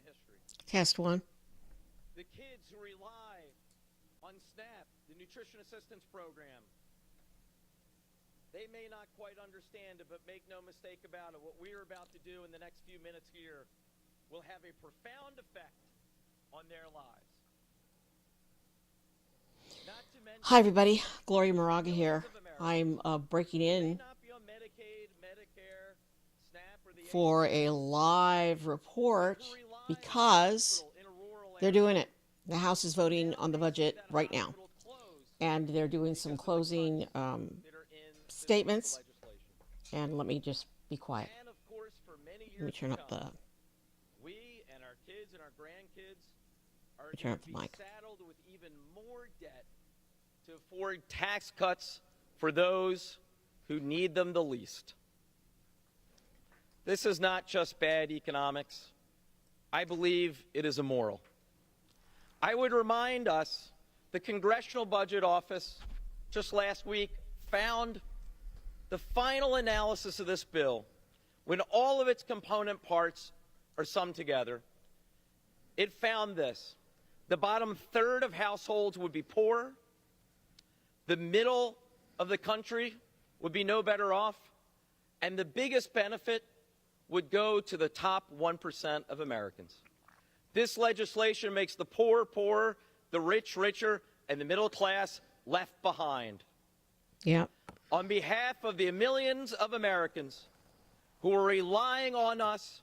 history. Test one. The kids who rely on SNAP, the Nutrition Assistance Program, they may not quite understand it, but make no mistake about it. What we're about to do in the next few minutes here will have a profound effect on their lives. Hi, everybody. Gloria Moraga here. I'm breaking in for a live report because they're doing it. The House is voting on the budget right now, and they're doing some closing statements. And let me just be quiet. Let me turn up the. We and our kids and our grandkids are Turn up the mic. saddled with even more debt to afford tax cuts for those who need them the least. This is not just bad economics. I believe it is immoral. I would remind us the Congressional Budget Office just last week found the final analysis of this bill, when all of its component parts are summed together. It found this: the bottom third of households would be poor, the middle of the country would be no better off, and the biggest benefit would go to the top 1% of Americans. This legislation makes the poor poorer, the rich richer, and the middle class left behind. Yeah. On behalf of the millions of Americans who are relying on us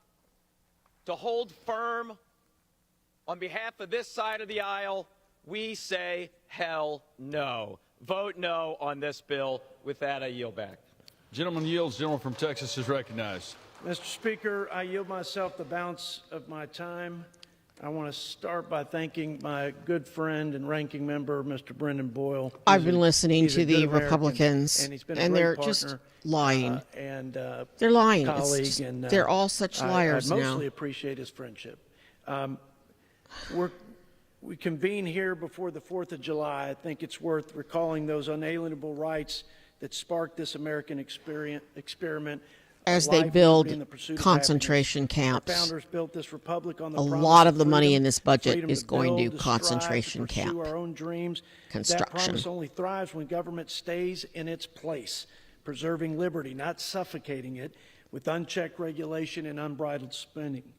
to hold firm, on behalf of this side of the aisle, we say hell no. Vote no on this bill. With that, I yield back. Gentleman yields. Gentleman from Texas is recognized. Mr. Speaker, I yield myself the balance of my time. I want to start by thanking my good friend and ranking member, Mr. Brendan Boyle. I've been listening to the Republicans, and they're just lying. They're lying. They're all such liars now. I now. mostly appreciate his friendship. We convene here before the 4th of July. I think it's worth recalling those unalienable rights that sparked this American experiment. As they build concentration camps. Our founders built this republic on the a lot of the money in this budget is going to concentration camp our own dreams. construction. That promise only thrives when government stays in its place, preserving liberty, not suffocating it with unchecked regulation and unbridled spending.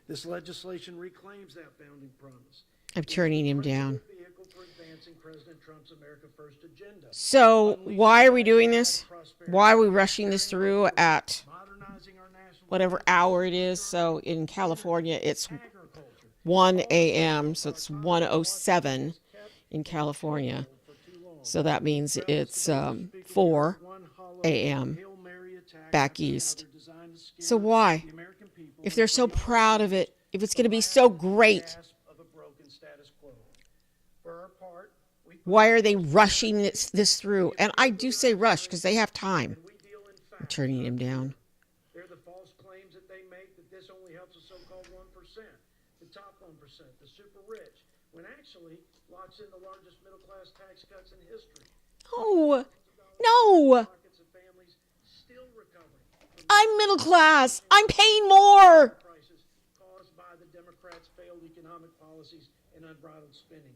This legislation reclaims that founding promise. I'm turning him down. President Trump's America First agenda. So why are we doing this? Why are we rushing this through at whatever hour it is? So in California, it's 1 a.m., so it's 1:07 in California. So that means it's 4 a.m. back east. So why? If they're so proud of it, if it's going to be so great, why are they rushing this through? And I do say rush because they have time. I'm turning him down. They're the false claims that they make that this only helps the so-called 1%, the top 1%, the super rich, when actually locks in the largest middle-class tax cuts in history. No, no. I'm middle class. I'm paying more. Caused by the Democrats' failed economic policies and unbridled spending.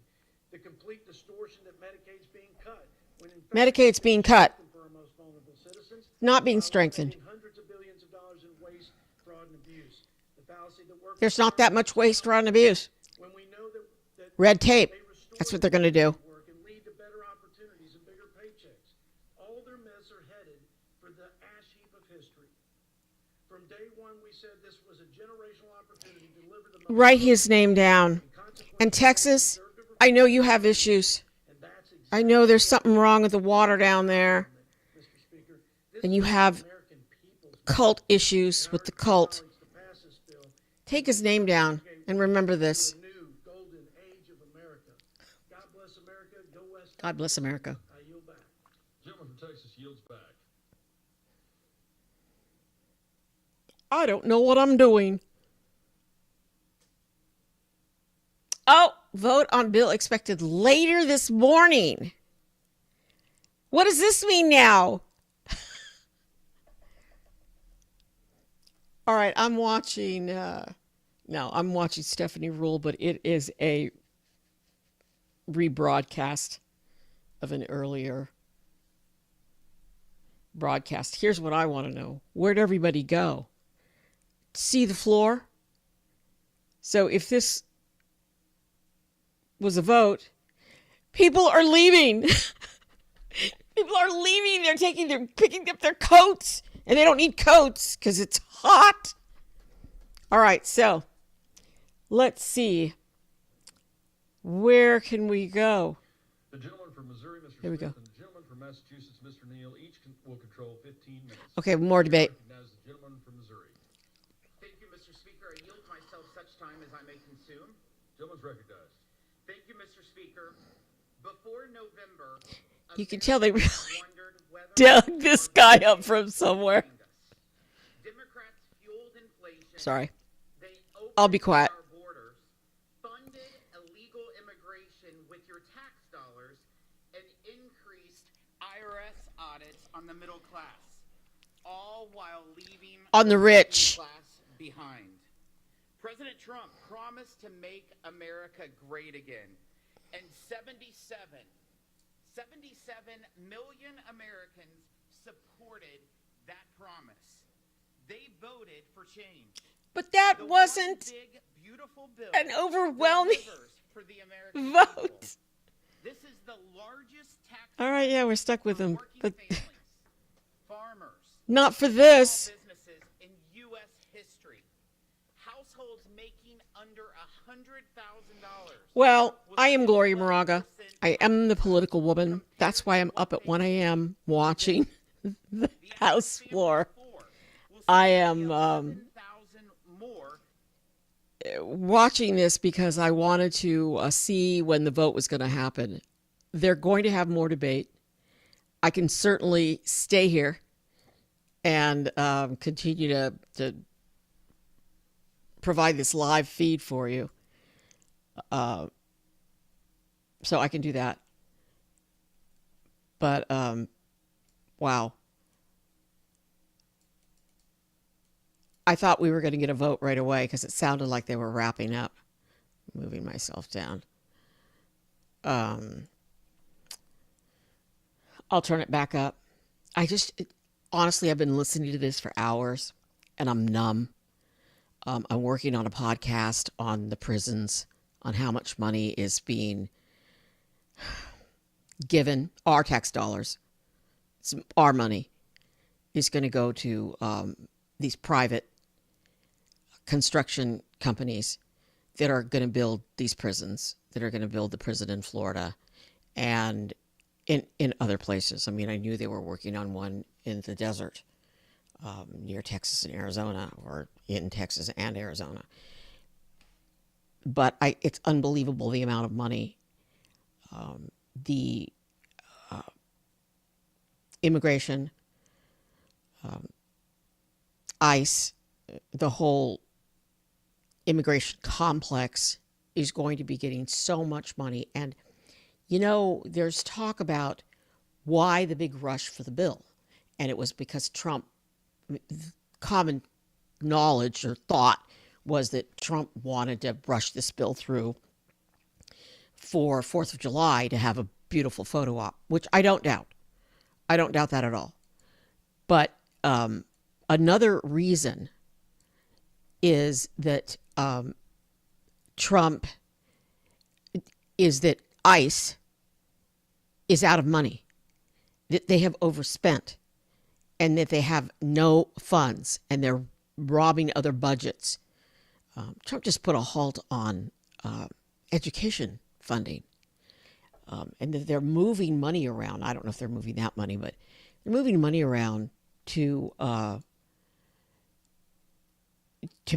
The complete distortion that Medicaid's being cut. When in fact, Medicaid's being cut, for our most vulnerable citizens, not being strengthened. hundreds of billions of dollars in waste, fraud, and abuse. The fallacy that works. There's not that much waste, fraud, and abuse. When we know that Red tape. That's what they're going to do. work and lead to better opportunities and bigger paychecks. All their myths are headed for the ash heap of history. From day one, we said this was a generational opportunity to deliver the most. Write his name down. And Texas, I know you have issues. I know there's something wrong with the water down there. And you have cult issues with the cult. Take his name down and remember this. God bless America. Gentleman from Texas yields back. I don't know what I'm doing. Oh, vote on bill expected later this morning. What does this mean now? All right, I'm watching No, I'm watching Stephanie Rule, but it is a rebroadcast of an earlier broadcast. Here's what I want to know. Where'd everybody go? See the floor? So if this was a vote, people are leaving. People are leaving. They're picking up their coats, and they don't need coats because it's hot. All right, so let's see. Where can we go? The gentleman from Missouri, Mr. Here we Smith, go. and the gentleman from Massachusetts, Mr. Neal, each will control 15 minutes. Okay, more debate. Recognize the gentleman from Missouri. Thank you, Mr. Speaker. I yield myself such time as I may consume. Gentleman's recognized. Thank you, Mr. Speaker. Before November, You can tell they really wondered whether dug this guy up from somewhere. Democrats fueled inflation. Sorry. They opened I'll be quiet. our borders, funded illegal immigration with your tax dollars, and increased IRS audits on the middle class, all while leaving On the rich. working class behind. President Trump promised to make America great again, and 77 million Americans supported that promise. They voted for change. But that The wasn't one big, beautiful bill an overwhelming delivers for the American people. vote. This is the largest tax All right, yeah, we're stuck with for him. working But families, farmers, not for small this. businesses in U.S. history. Households making under $100,000. Well, I am Gloria Moraga. I am the political woman. That's why I'm up at 1 a.m. watching the House floor. I am more. watching this because I wanted to see when the vote was going to happen. They're going to have more debate. I can certainly stay here and continue to provide this live feed for you. So I can do that. But, wow. I thought we were going to get a vote right away because it sounded like they were wrapping up. Moving myself down. I'll turn it back up. Honestly, I've been listening to this for hours and I'm numb. I'm working on a podcast on the prisons, on how much money is being given, our tax dollars, our money, is going to go to these private construction companies that are going to build these prisons, that are going to build the prison in Florida and in other places. I mean, I knew they were working on one in the desert near Texas and Arizona, or in Texas and Arizona. But it's unbelievable the amount of money. The immigration, ICE, the whole immigration complex is going to be getting so much money. And, you know, there's talk about why the big rush for the bill. And it was because Trump, common knowledge or thought was that Trump wanted to rush this bill through for 4th of July to have a beautiful photo op, which I don't doubt. I don't doubt that at all. But another reason is that Trump is that ICE is out of money, that they have overspent, and that they have no funds, and they're robbing other budgets. Trump just put a halt on education funding, and that they're moving money around. I don't know if they're moving that money, but they're moving money around to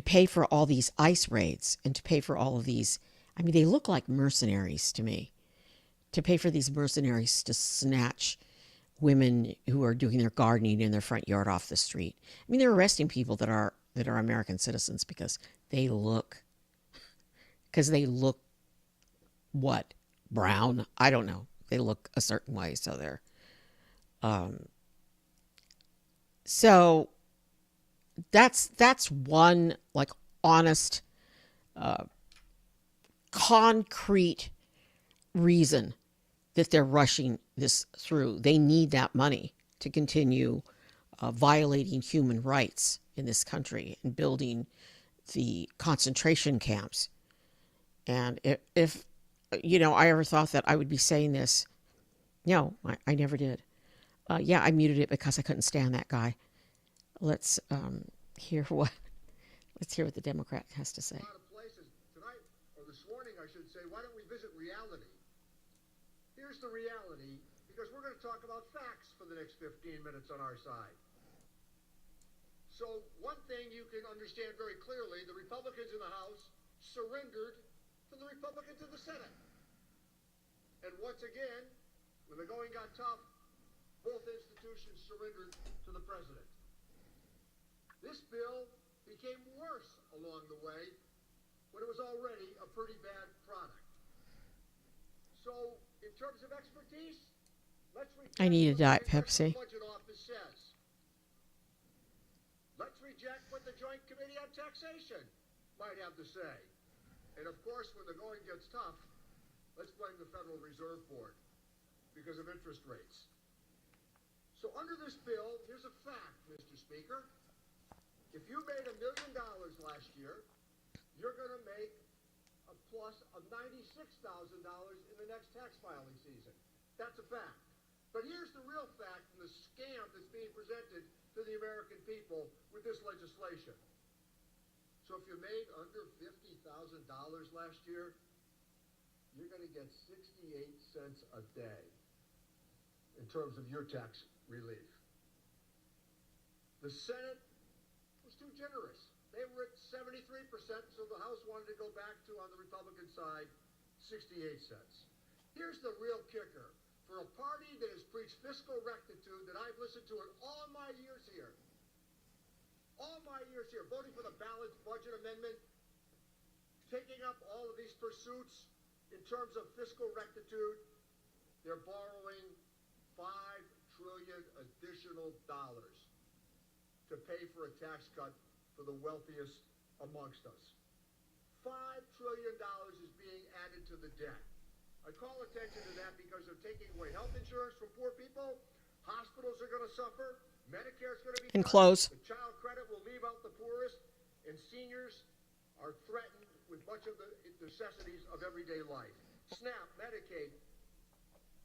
pay for all these ICE raids and to pay for all of these. I mean, they look like mercenaries to me. To pay for these mercenaries to snatch women who are doing their gardening in their front yard off the street. I mean, they're arresting people that are American citizens because they look what? Brown? I don't know. They look a certain way, so they're so that's one like honest concrete reason that they're rushing this through. They need that money to continue violating human rights in this country and building the concentration camps. And if I ever thought that I would be saying this, no, I never did. Yeah, I muted it because I couldn't stand that guy. Let's hear what the Democrat has to say. A lot of places tonight, or this morning, I should say, why don't we visit reality? Here's the reality, because we're going to talk about facts for the next 15 minutes on our side. So one thing you can understand very clearly, the Republicans in the House surrendered to the Republicans in the Senate. And once again, when the going got tough, both institutions surrendered to the president. This bill became worse along the way when it was already a pretty bad product. So, in terms of expertise, let's reject I need a what the Diet Congressional Pepsi. Budget Office says. Let's reject what the Joint Committee on Taxation might have to say. And of course, when the going gets tough, let's blame the Federal Reserve Board because of interest rates. So under this bill, here's a fact, Mr. Speaker. If you made $1 million last year, you're going to make a plus of $96,000 in the next tax filing season. That's a fact. But here's the real fact and the scam that's being presented to the American people with this legislation. So if you made under $50,000 last year, you're going to get 68 cents a day in terms of your tax relief. The Senate was too generous. They were at 73%, so the House wanted to go back to, on the Republican side, 68 cents. Here's the real kicker. For a party that has preached fiscal rectitude that I've listened to in all my years here, voting for the balanced budget amendment, taking up all of these pursuits in terms of fiscal rectitude, they're borrowing $5 trillion additional dollars to pay for a tax cut for the wealthiest amongst us. $5 trillion is being added to the debt. I call attention to that because they're taking away health insurance from poor people. Hospitals are going to suffer. Medicare is going to be And cut. close. The child credit will leave out the poorest, and seniors are threatened with much of the necessities of everyday life. SNAP, Medicaid,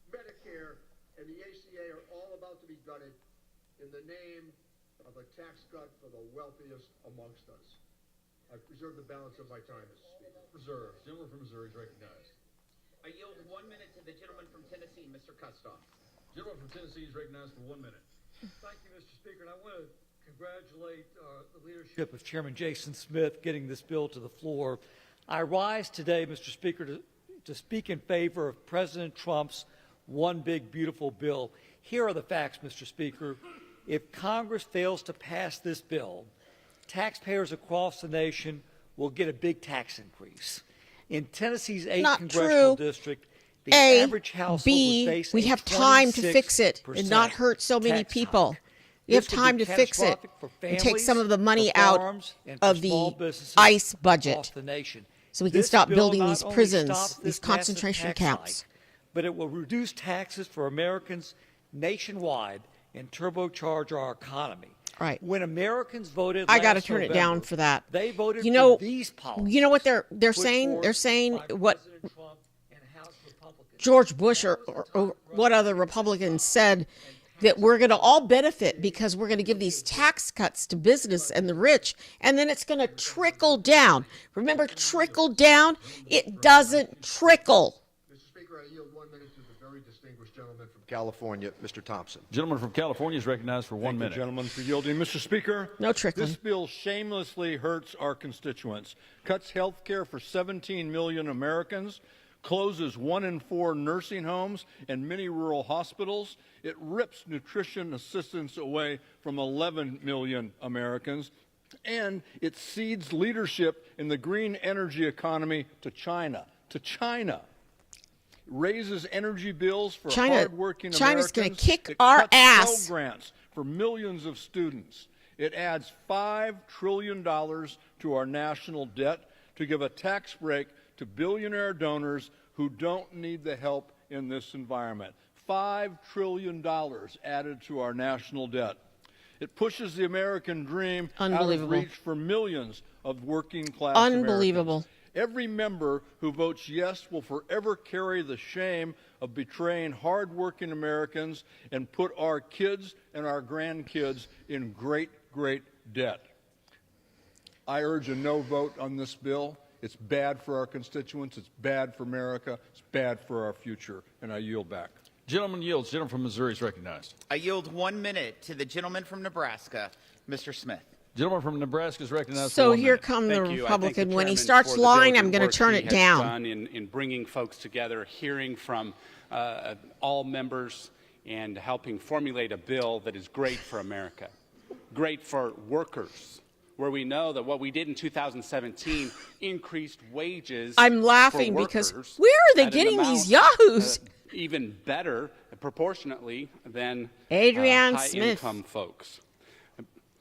Medicare, and the ACA are all about to be gutted in the name of a tax cut for the wealthiest amongst us. I preserve the balance of my time, Mr. Speaker. Reserve. Gentleman from Missouri is recognized. I yield 1 minute to the gentleman from Tennessee, Mr. Kustoff. Gentleman from Tennessee is recognized for 1 minute. Thank you, Mr. Speaker, and I want to congratulate the leadership of Chairman Jason Smith getting this bill to the floor. I rise today, Mr. Speaker, to speak in favor of President Trump's one big, beautiful bill. Here are the facts, Mr. Speaker. If Congress fails to pass this bill, taxpayers across the nation will get a big tax increase. In Tennessee's 8th Not congressional true. district, the A, average household B, would face we a have time to fix it and not 26% hurt so many tax people. hike. We have This would time be to fix it catastrophic for and take some families, of the money for out farms, and for of small the businesses ICE across budget the nation. so we can This stop bill building not these only prisons, stops these this massive concentration tax camps. hike, but it will reduce taxes for Americans nationwide and turbocharge our economy. Right. When Americans voted I got to last turn it down November, for that. They voted You know, for these policies. you know what they're put saying? forth They're saying by what President Trump and House Republicans. George Bush or what other Republicans said, that we're going to all benefit because we're going to give these tax cuts to business and the rich, and then it's going to trickle down. Remember, trickle down? It doesn't trickle. Mr. Speaker, I yield 1 minute to the very distinguished gentleman from California, Mr. Thompson. Gentleman from California is recognized for 1 Thank you, minute. gentlemen, for yielding. Mr. Speaker, No trickling. this bill shamelessly hurts our constituents, cuts health care for 17 million Americans, closes 1 in 4 nursing homes and many rural hospitals. It rips nutrition assistance away from 11 million Americans, and it cedes leadership in the green energy economy to China. Raises energy bills for hardworking China's Americans. gonna kick It our cuts ass. Pell Grants for millions of students. It adds $5 trillion to our national debt, to give a tax break to billionaire donors who don't need the help in this environment. $5 trillion added to our national debt. It pushes the American dream out of reach for millions of working class Americans. Every member who votes yes will forever carry the shame of betraying hardworking Americans and put our kids and our grandkids in great, great debt. I urge a no vote on this bill. It's bad for our constituents. It's bad for America. It's bad for our future. And I yield back. Gentleman yields. Gentleman from Missouri is recognized. I yield 1 minute to the gentleman from Nebraska, Mr. Smith. Gentleman from Nebraska is recognized. So for here 1 minute. come the Thank you. Republican. When he Chairman starts for the lying, diligent I'm going to work turn he it has down. done in bringing folks together, hearing from all members, and helping formulate a bill that is great for America, great for workers, where we know that what we did in 2017 increased wages. I'm laughing for because workers where are they at an getting these amount, yahoos? Even better proportionately than Adrienne Smith. high-income folks.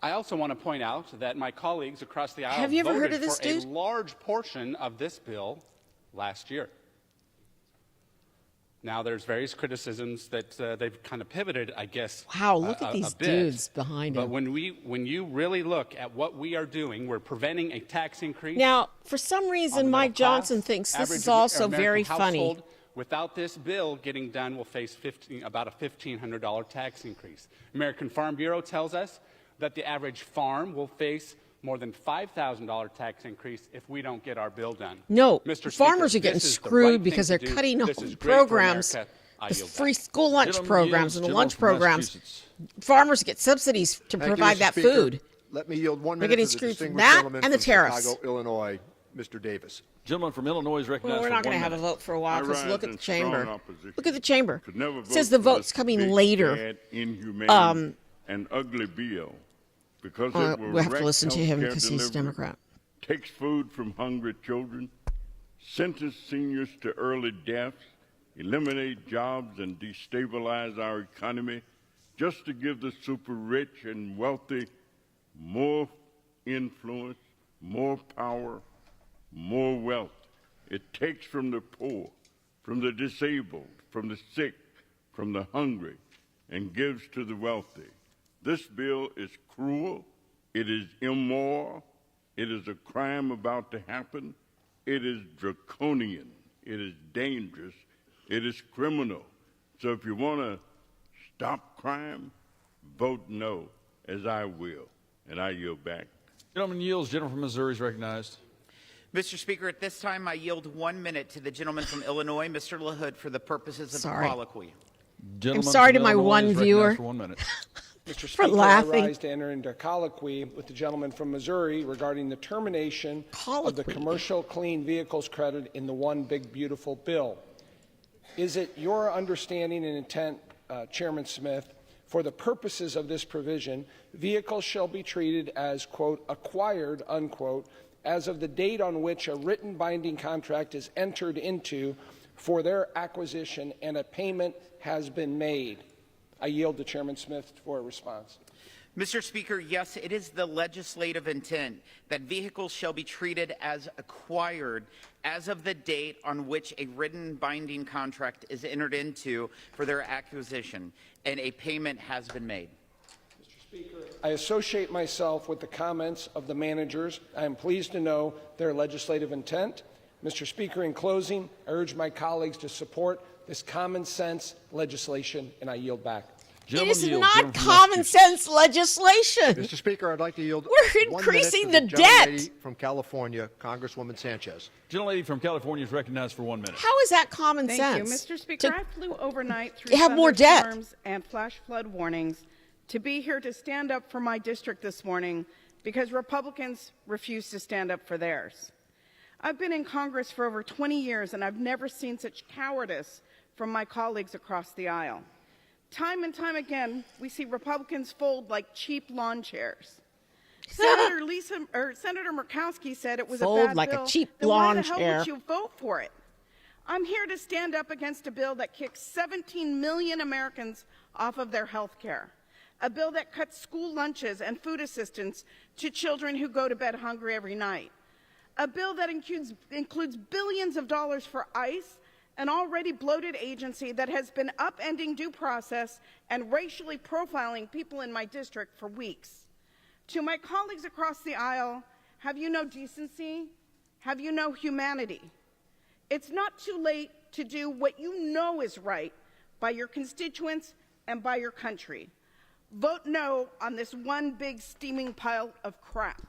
I also want to point out that my colleagues across the aisle Have you ever voted heard of this for dude? a large portion of this bill last year. Now, there's various criticisms that they've kind of pivoted, I guess. Wow, look at a these bit. dudes behind But him. when you really look at what we are doing, we're preventing a tax increase. Now, for some on reason, the Mike middle class. Johnson thinks this is Average also American very funny. household without this bill getting done will face about a $1,500 tax increase. American Farm Bureau tells us that the average farm will face more than $5,000 tax increase if we don't get our bill done. No, Mr. farmers Speaker, are getting this is the screwed right thing because to they're do. cutting This off is great for programs, America. I the yield back. free school lunch Gentleman programs yields. and the Gentleman lunch from programs. Massachusetts. Farmers get subsidies to Thank you, provide Mr. that Speaker. food. Let me yield 1 They're minute getting to the screwed from distinguished that gentleman and the from tariffs. Chicago, Illinois, Mr. Davis. Gentleman from Illinois is recognized Well, we're for not going 1 to have a minute. vote for a while because I look rise at the in strong chamber. opposition. Look at the chamber. Could never It says vote the for vote's this coming big, later. bad, inhumane, and ugly bill because it will We have to wreck listen to him healthcare because he's delivery, Democrat. takes food from hungry children, sentence seniors to early deaths, eliminate jobs and destabilize our economy just to give the super rich and wealthy more influence, more power, more wealth. It takes from the poor, from the disabled, from the sick, from the hungry, and gives to the wealthy. This bill is cruel, it is immoral, it is a crime about to happen, it is draconian, it is dangerous, it is criminal. So if you want to stop crime, vote no, as I will, and I yield back. Gentleman yields. Gentleman from Missouri is recognized. Mr. Speaker, at this time, I yield 1 minute to the gentleman from Illinois, Mr. LaHood, for the purposes of Sorry. the colloquy. Gentleman sorry from to my Illinois one is recognized viewer. For 1 minute. Mr. For Speaker, laughing. I rise to enter into colloquy with the gentleman from Missouri regarding the termination of the commercial clean vehicles credit in the One Big Beautiful Bill. Is it your understanding and intent, Chairman Smith, for the purposes of this provision, vehicles shall be treated as, quote, acquired, unquote, as of the date on which a written binding contract is entered into for their acquisition and a payment has been made? I yield to Chairman Smith for a response. Mr. Speaker, yes, it is the legislative intent that vehicles shall be treated as acquired as of the date on which a written binding contract is entered into for their acquisition and a payment has been made. Mr. Speaker, I associate myself with the comments of the managers. I am pleased to know their legislative intent. Mr. Speaker, in closing, I urge my colleagues to support this common sense legislation, and I yield back. It is not common sense legislation. Mr. Speaker, I'd like to yield We're 1 increasing minute to the gentlelady debt. from California, Congresswoman Sanchez. Gentlelady from California is recognized for 1 minute. How is that common Thank sense? you, Mr. Speaker. To I flew overnight through have more debt. thunderstorms and flash flood warnings to be here to stand up for my district this morning because Republicans refuse to stand up for theirs. I've been in Congress for over 20 years, and I've never seen such cowardice from my colleagues across the aisle. Time and time again, we see Republicans fold like cheap lawn chairs. Senator Murkowski said it was Fold a bad like a bill. cheap Then lawn why the hell chair. would you vote for it? I'm here to stand up against a bill that kicks 17 million Americans off of their health care. A bill that cuts school lunches and food assistance to children who go to bed hungry every night. a bill that includes billions of dollars for ICE, an already bloated agency that has been upending due process and racially profiling people in my district for weeks. To my colleagues across the aisle, have you no decency? Have you no humanity? It's not too late to do what you know is right by your constituents and by your country. Vote no on this one big steaming pile of crap.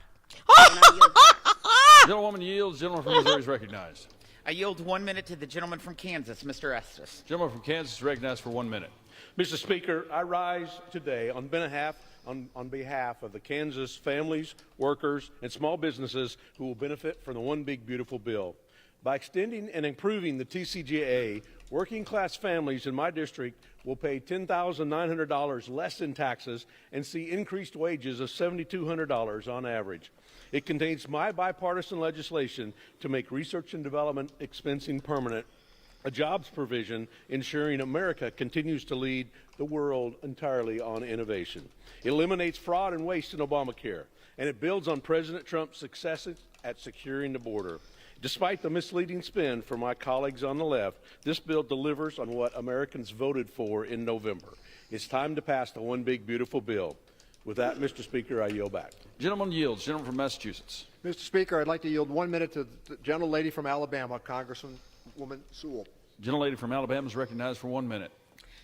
Gentlewoman yields. Gentleman from Missouri is recognized. I yield 1 minute to the gentleman from Kansas, Mr. Estes. Gentleman from Kansas is recognized for 1 minute. Mr. Speaker, I rise today on behalf of the Kansas families, workers, and small businesses who will benefit from the One Big Beautiful Bill. By extending and improving the TCJA, working-class families in my district will pay $10,900 less in taxes and see increased wages of $7,200 on average. It contains my bipartisan legislation to make research and development expensing permanent, a jobs provision ensuring America continues to lead the world entirely on innovation. It eliminates fraud and waste in Obamacare, and it builds on President Trump's successes at securing the border. Despite the misleading spin from my colleagues on the left, this bill delivers on what Americans voted for in November. It's time to pass the One Big Beautiful Bill. With that, Mr. Speaker, I yield back. Gentleman yields. Gentleman from Massachusetts. Mr. Speaker, I'd like to yield 1 minute to the gentlelady from Alabama, Congresswoman Sewell. Gentlelady from Alabama is recognized for 1 minute.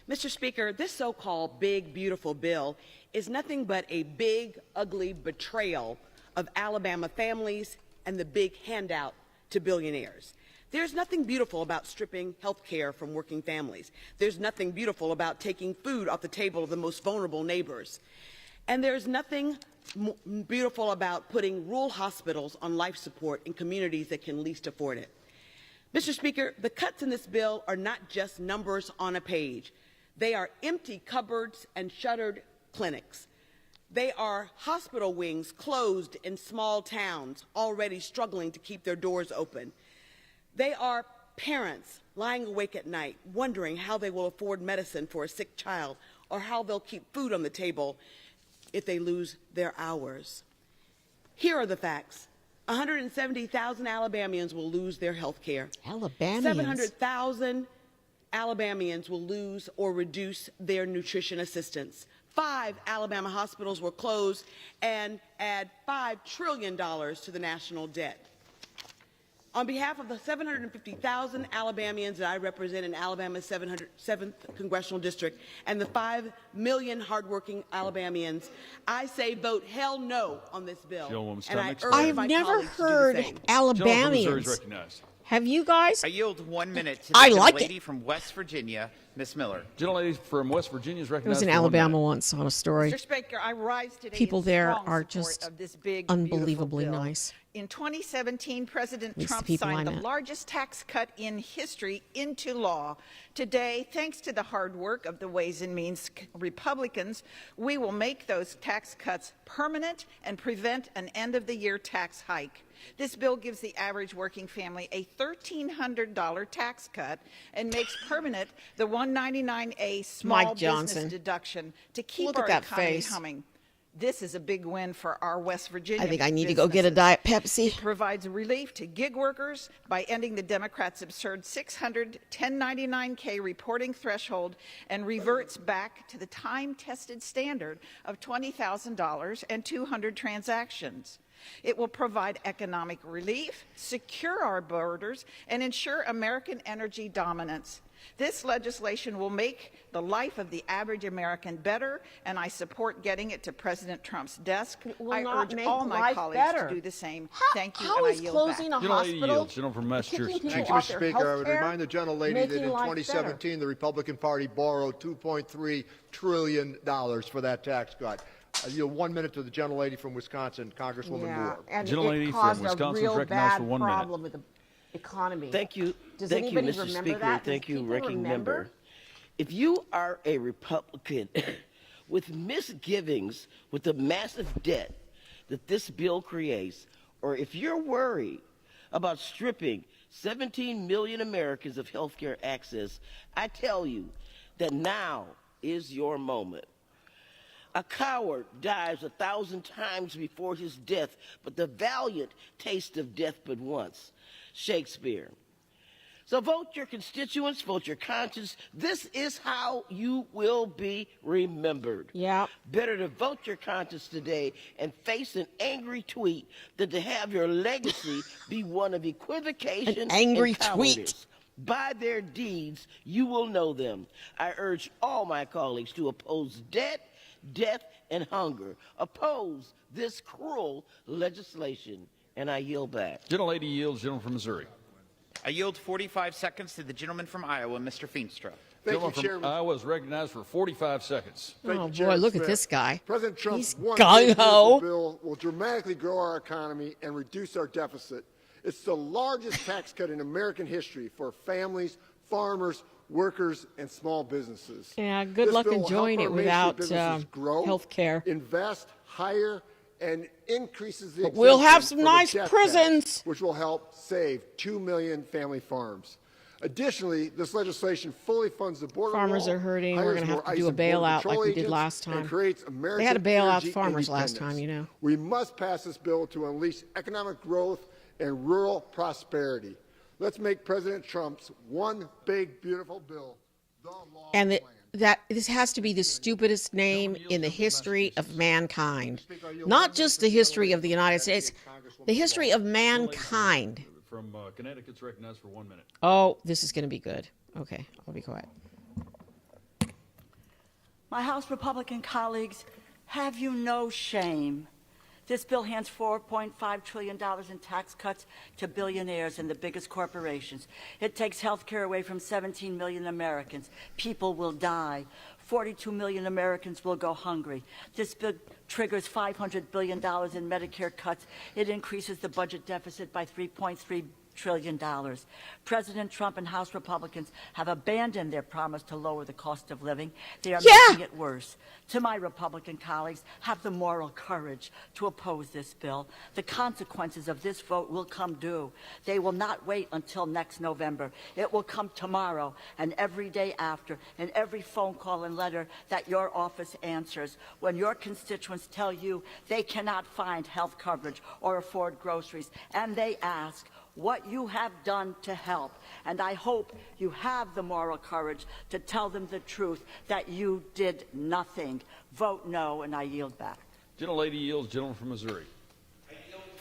Mr. Speaker, this so-called big, beautiful bill is nothing but a big, ugly betrayal of Alabama families and the big handout to billionaires. There's nothing beautiful about stripping health care from working families. There's nothing beautiful about taking food off the table of the most vulnerable neighbors. And there's nothing beautiful about putting rural hospitals on life support in communities that can least afford it. Mr. Speaker, the cuts in this bill are not just numbers on a page. They are empty cupboards and shuttered clinics. They are hospital wings closed in small towns already struggling to keep their doors open. They are parents lying awake at night wondering how they will afford medicine for a sick child or how they'll keep food on the table if they lose their hours. Here are the facts. 170,000 Alabamians will lose their health care. Alabamians? 700,000 Alabamians will lose or reduce their nutrition assistance. 5 Alabama hospitals will close and add $5 trillion to the national debt. On behalf of the 750,000 Alabamians that I represent in Alabama's 7th Congressional District and the 5 million hardworking Alabamians, I say vote hell no on this bill. And I urge my colleagues to do the same. Alabamians. Have you guys? I yield 1 minute to the gentlelady from West Virginia, Ms. Miller. Gentlelady from West Virginia is I recognized. was in Alabama once on a story. Mr. Speaker, I rise today People in there strong are support just of this big, unbelievably beautiful bill. nice. In 2017, President At least the Trump people I signed the met. largest tax cut in history into law. Today, thanks to the hard work of the Ways and Means Republicans, we will make those tax cuts permanent and prevent an end-of-the-year tax hike. This bill gives the average working family a $1,300 tax cut and makes permanent the $199A small business deduction to keep Look at our that economy face. humming. This is a big win for our West Virginia I think I need to go get a Diet Pepsi. It provides relief to gig workers by ending the Democrats' absurd 600 1099K reporting threshold and reverts back to the time-tested standard of $20,000 and 200 transactions. It will provide economic relief, secure our borders, and ensure American energy dominance. This legislation will make the life of the average American better, and I support getting it to President Trump's desk. I urge all my colleagues to do the same. Thank you, and I yield back. Gentleman from Massachusetts. Thank you, Mr. Speaker. I would remind the gentlelady that in 2017, the Republican Party borrowed $2.3 trillion for that tax cut. I yield 1 minute to the gentlelady from Wisconsin, Congresswoman Moore. And Gentlelady it caused from Wisconsin a is real recognized bad for 1 minute. problem with the economy. Thank you. Does Thank you, anybody Mr. remember Speaker. that? Thank Does you, people ranking remember? member. If you are a Republican with misgivings with the massive debt that this bill creates, or if you're worried about stripping 17 million Americans of health care access, I tell you that now is your moment. A coward dies 1,000 times before his death, but the valiant taste of death but once. Shakespeare. So vote your constituents, vote your conscience. This is how you will be remembered. Yeah. Better to vote your conscience today and face an angry tweet than to have your legacy be one of equivocation An angry and tweet. cowardice. By their deeds, you will know them. I urge all my colleagues to oppose debt, death, and hunger. Oppose this cruel legislation, and I yield back. Gentlelady yields. Gentleman from Missouri. I yield 45 seconds to the gentleman from Iowa, Mr. Feenstra. Gentleman from Iowa is recognized for 45 seconds. Oh, boy, look at this guy. President Trump's He's one gung-ho. bill will dramatically grow our economy and reduce our deficit. It's the largest tax cut in American history for families, farmers, workers, and small businesses. Yeah, good This luck bill will enjoying help it our Main Street without businesses grow, health care. invest, hire, and increases the But we'll have exemption some for the nice death prisons. tax, which will help save 2 million family farms. Additionally, this legislation fully funds the border Farmers wall, are hurting. We're hires going to more have to do ICE a and Border bailout like Patrol we did agents, last time. and creates American They had a bailout energy farmers last independence. time, you know. We must pass this bill to unleash economic growth and rural prosperity. Let's make President Trump's one big, beautiful bill the law. And that this has to be the stupidest name in the history of mankind. Not just the history of the United States, the history of mankind. From Connecticut's recognized for 1 minute. Oh, this is going to be good. Okay, I'll be quiet. My House Republican colleagues, have you no shame? This bill hands $4.5 trillion in tax cuts to billionaires and the biggest corporations. It takes health care away from 17 million Americans. People will die. 42 million Americans will go hungry. This bill triggers $500 billion in Medicare cuts. It increases the budget deficit by $3.3 trillion. President Trump and House Republicans have abandoned their promise to lower the cost of living. They are making it worse. To my Republican colleagues, have the moral courage to oppose this bill. The consequences of this vote will come due. They will not wait until next November. It will come tomorrow and every day after, and every phone call and letter that your office answers when your constituents tell you they cannot find health coverage or afford groceries, and they ask what you have done to help. And I hope you have the moral courage to tell them the truth, that you did nothing. Vote no, and I yield back. Gentlelady yields. Gentleman from Missouri.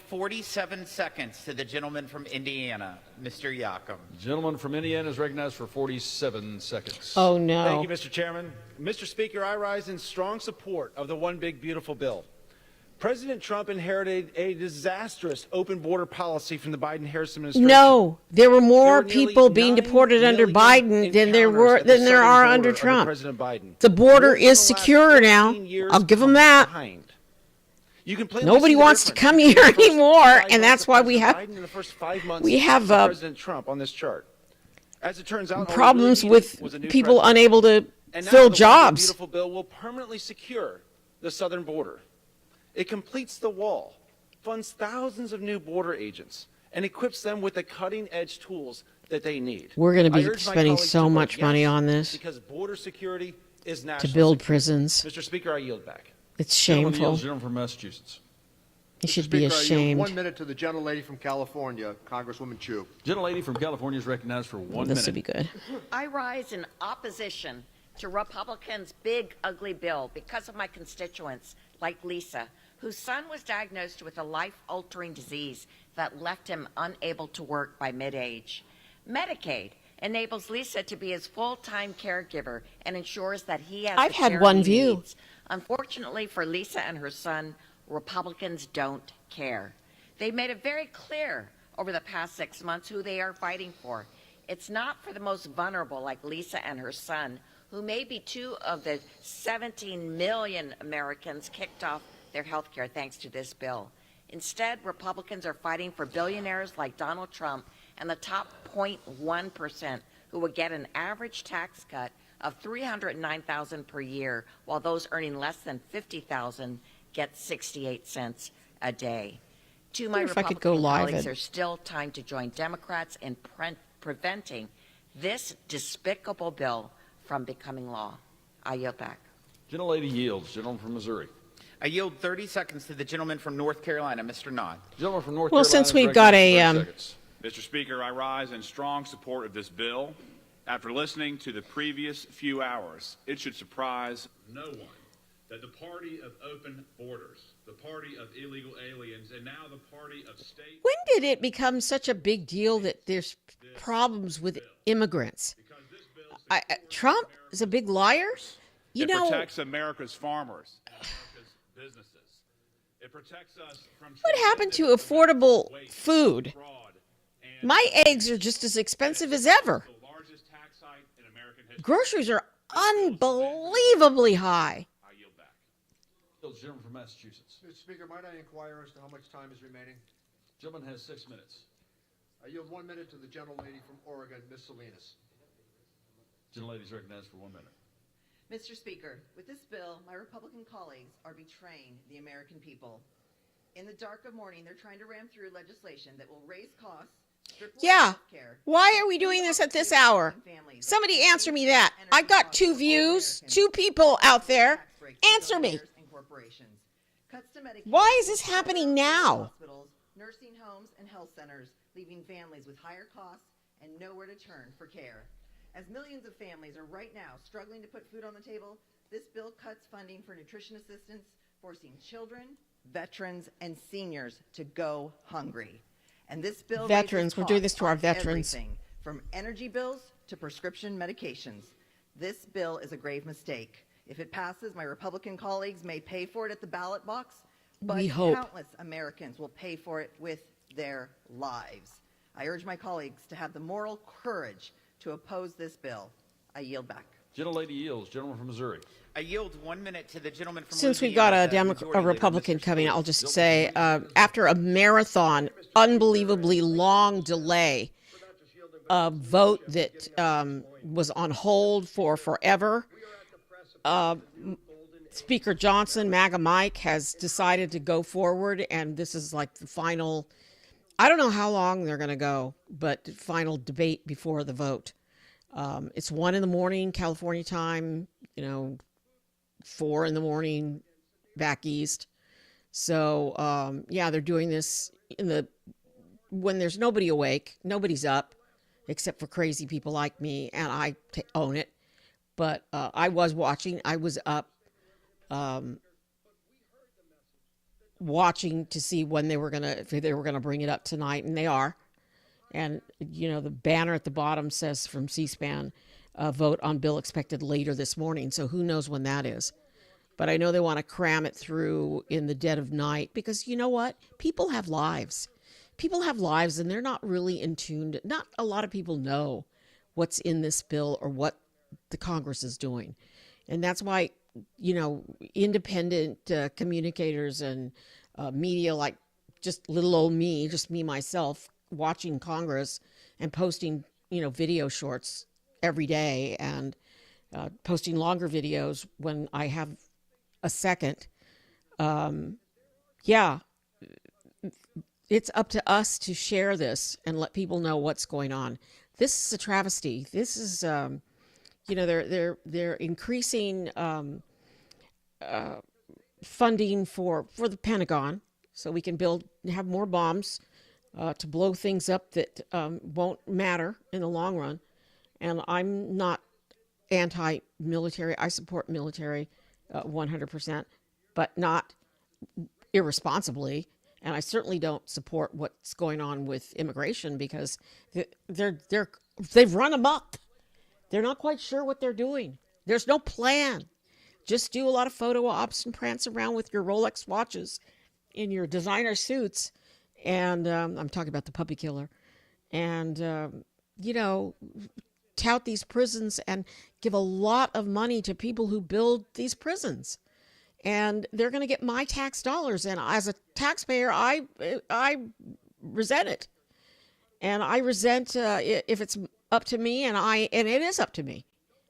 47 seconds to the gentleman from Indiana, Mr. Yakum. Gentleman from Indiana is recognized for 47 seconds. Oh, no. Thank you, Mr. Chairman. Mr. Speaker, I rise in strong support of the One Big Beautiful Bill. President Trump inherited a disastrous open border policy from the Biden-Harris administration. No, there were more There were nearly people being 9 deported under million Biden than there encounters are at the under southern border Trump. President Biden. The border More than is the last secure now. 15 years I'll give them that. behind. You can plainly Nobody see the wants to difference come between here the first anymore, 5 and months that's of why we President have Biden and the first 5 months we have of President Trump on this chart. As it turns out, all we problems really needed was a with new people president. unable to And now fill the One Big jobs. Beautiful Bill will permanently secure the southern border. It completes the wall, funds thousands of new border agents, and equips them with the cutting-edge tools that they need. We're going to I be urge my spending colleagues so to vote much money yes, on this because border security is to national build security. prisons. Mr. Speaker, I yield back. It's Gentleman shameful. yields. Gentleman from Massachusetts. You should Speaker, be I yield ashamed. 1 minute to the gentlelady from California, Congresswoman Chu. Gentlelady from California is recognized for 1 minute. This would be good. I rise in opposition to Republicans' big, ugly bill because of my constituents, like Lisa, whose son was diagnosed with a life-altering disease that left him unable to work by mid-age. Medicaid enables Lisa to be his full-time caregiver and ensures that he has I've the had care one he view. needs. Unfortunately for Lisa and her son, Republicans don't care. They made it very clear over the past 6 months who they are fighting for. It's not for the most vulnerable like Lisa and her son, who may be 2 of the 17 million Americans kicked off their health care thanks to this bill. Instead, Republicans are fighting for billionaires like Donald Trump and the top 0.1% who will get an average tax cut of $309,000 per year, while those earning less than $50,000 get 68 cents a day. To my wonder if I could Republican go live colleagues, at- there's still time to join Democrats in preventing this despicable bill from becoming law. I yield back. Gentlelady yields. Gentleman from Missouri. I yield 30 seconds to the gentleman from North Carolina, Mr. Nod. Gentleman from North Well, Carolina. since we've got a Mr. Speaker, I rise in strong support of this bill. After listening to the previous few hours, it should surprise no one that the party of open borders, the party of illegal aliens, and now the party of state... When did it become such a big deal that there's problems with immigrants? Trump is a big liar? It protects America's farmers and America's businesses. It protects us from... What happened to affordable food? My eggs are just as expensive as ever. Groceries are unbelievably high. Gentleman from Massachusetts. Mr. Speaker, might I inquire as to how much time is remaining? Gentleman has 6 minutes. I yield 1 minute to the gentlelady from Oregon, Ms. Salinas. Gentlelady is recognized for 1 minute. Mr. Speaker, with this bill, my Republican colleagues are betraying the American people. In the dark of morning, they're trying to ram through legislation that will raise costs. Yeah. Why are we doing this at this hour? Somebody answer me that. I've got 2 views, 2 people out there. Answer me. Why is this happening now? Hospitals, nursing homes, and health centers, leaving families with higher costs and nowhere to turn for care. As millions of families are right now struggling to put food on the table, this bill cuts funding for nutrition assistance, forcing children, veterans, and seniors to go hungry. And this bill Veterans, we're doing this to our raises veterans. everything from energy bills to prescription medications. This bill is a grave mistake. If it passes, my Republican colleagues may pay for it at the ballot box, but We hope. countless Americans will pay for it with their lives. I urge my colleagues to have the moral courage to oppose this bill. I yield back. Gentlelady yields. Gentleman from Missouri. I yield 1 minute to the gentleman from Since we've Louisiana, got a Republican coming, I'll just say, after a marathon, unbelievably long delay, a vote that was on hold for forever, Speaker Johnson, MAGA Mike, has decided to go forward, and this is like the final, I don't know how long they're going to go, but final debate before the vote. It's 1 a.m, California time, 4 a.m. back east. So, yeah, they're doing this when there's nobody awake, nobody's up, except for crazy people like me, and I own it. But I was watching. I was up watching to see when if they were gonna bring it up tonight, and they are. And the banner at the bottom says from C-SPAN, vote on bill expected later this morning. So who knows when that is? But I know they want to cram it through in the dead of night because you know what? People have lives. People have lives, and they're not really in tune. Not a lot of people know what's in this bill or what the Congress is doing. And that's why, independent communicators and media like just little old me, just me, myself, watching Congress and posting, video shorts every day and posting longer videos when I have a second. Yeah, it's up to us to share this and let people know what's going on. This is a travesty. This is, they're increasing funding for the Pentagon so we can have more bombs to blow things up that won't matter in the long run. And I'm not anti-military. I support military 100%, but not irresponsibly. And I certainly don't support what's going on with immigration because they've run amok. They're not quite sure what they're doing. There's no plan. Just do a lot of photo ops and prance around with your Rolex watches in your designer suits. And I'm talking about the puppy killer. And, tout these prisons and give a lot of money to people who build these prisons. And they're going to get my tax dollars. And as a taxpayer, I resent it. And I resent if it's up to me, and it is up to me.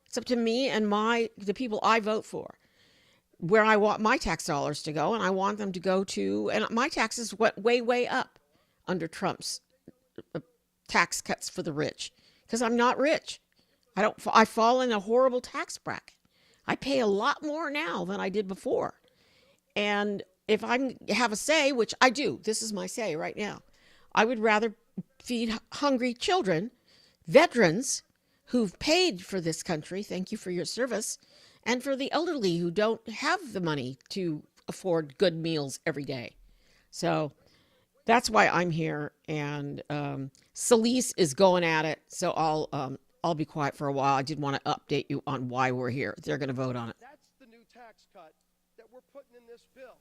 It's up to me and the people I vote for, where I want my tax dollars to go, and I want them to go to. And my taxes went way, way up under Trump's tax cuts for the rich, because I'm not rich. I fall in a horrible tax bracket. I pay a lot more now than I did before. And if I have a say, which I do, this is my say right now, I would rather feed hungry children, veterans who've paid for this country, thank you for your service, and for the elderly who don't have the money to afford good meals every day. So that's why I'm here. And Celeste is going at it, so I'll be quiet for a while. I did want to update you on why we're here. They're going to vote on it. That's the new tax cut that we're putting in this bill.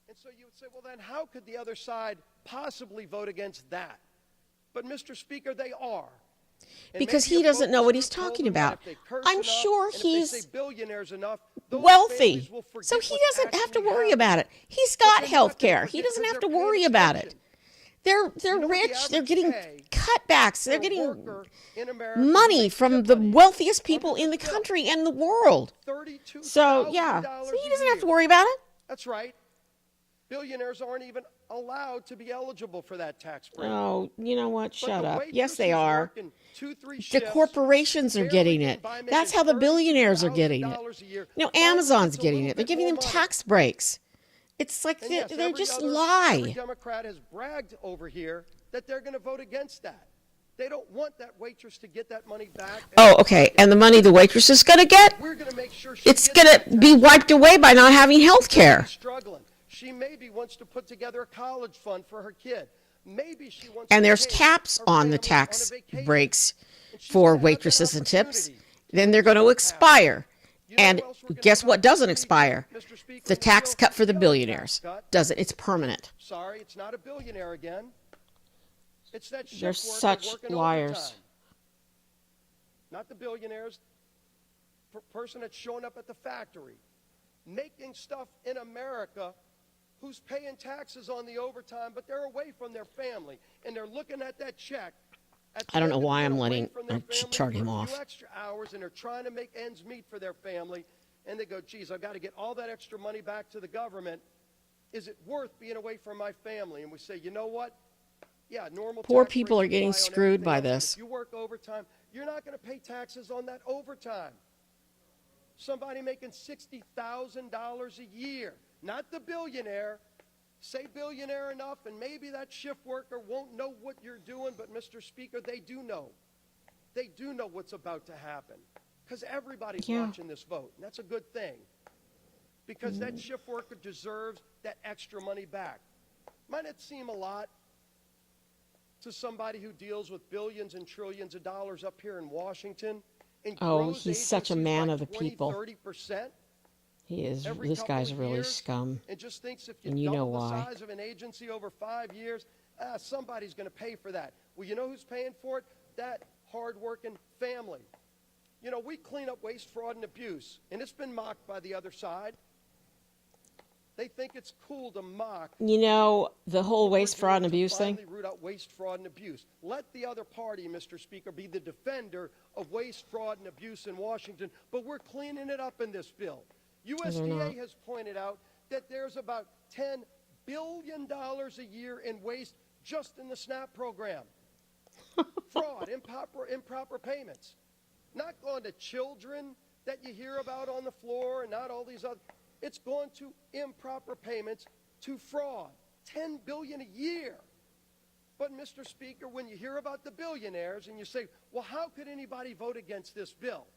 And so you would say, well, then how could the other side possibly vote against that? But, Mr. Speaker, they are. Because he doesn't know what he's talking about. I'm sure he's wealthy, so he doesn't have to worry about it. He's got health care. He doesn't have to worry about it. They're rich. They're getting cutbacks. They're getting money from the wealthiest people in the country and the world. So, yeah, so he doesn't have to worry about it. That's right. Billionaires aren't even allowed to be eligible for that tax break. Oh, you know what? Shut up. Yes, they are. The corporations are getting it. That's how the billionaires are getting it. You know, Amazon's getting it. They're giving them tax breaks. It's like they're just lie. Every Democrat has bragged over here that they're going to vote against that. They don't want that waitress to get that money back. Oh, okay. And the money the waitress is going to get, it's going to be wiped away by not having health care. She maybe wants to put together a college fund for her kid. Maybe she wants and there's caps on the tax breaks for waitresses and tips. Then they're going to expire. And guess what doesn't expire? The tax cut for the billionaires. Doesn't. It's permanent. Sorry, it's not a billionaire again. It's that shift They're such liars. Overtime. Not the billionaires. Person that's showing up at the factory, making stuff in America, who's paying taxes on the overtime, but they're away from their family, and they're looking at that check. I don't know why I'm letting chart him off. Extra hours, and they're trying to make ends meet for their family, and they go, geez, I've got to get all that extra money back to the government. Is it worth being away from my family? And we say, you know what? Yeah, normal. Poor people are getting screwed by this. If you work overtime, you're not going to pay taxes on that overtime. Somebody making $60,000 a year, not the billionaire. Say billionaire enough, and maybe that shift worker won't know what you're doing, but Mr. Speaker, they do know. They do know what's about to happen, because everybody's watching this vote, and that's a good thing, because that shift worker deserves that extra money back. Might it seem a lot to somebody who deals with billions and trillions of dollars up here in Washington? Oh, he's such a man of the people. 30%? He is. This guy's really scum. And just thinks if and you know double why. the size of an agency over 5 years, somebody's going to pay for that. Well, you know who's paying for it? That hard-working family. You know, we clean up waste, fraud, and abuse, and it's been mocked by the other side. They think it's cool to mock. You know, the whole waste, fraud, and abuse thing? Root out waste, fraud, and abuse. Let the other party, Mr. Speaker, be the defender of waste, fraud, and abuse in Washington, but we're cleaning it up in this bill. USDA has pointed out that there's about $10 billion a year in waste just in the SNAP program. Fraud, improper payments. Not going to children that you hear about on the floor and not all these other. It's going to improper payments, to fraud. $10 billion a year. But, Mr. Speaker, when you hear about the billionaires and you say, well, how could anybody vote against this bill?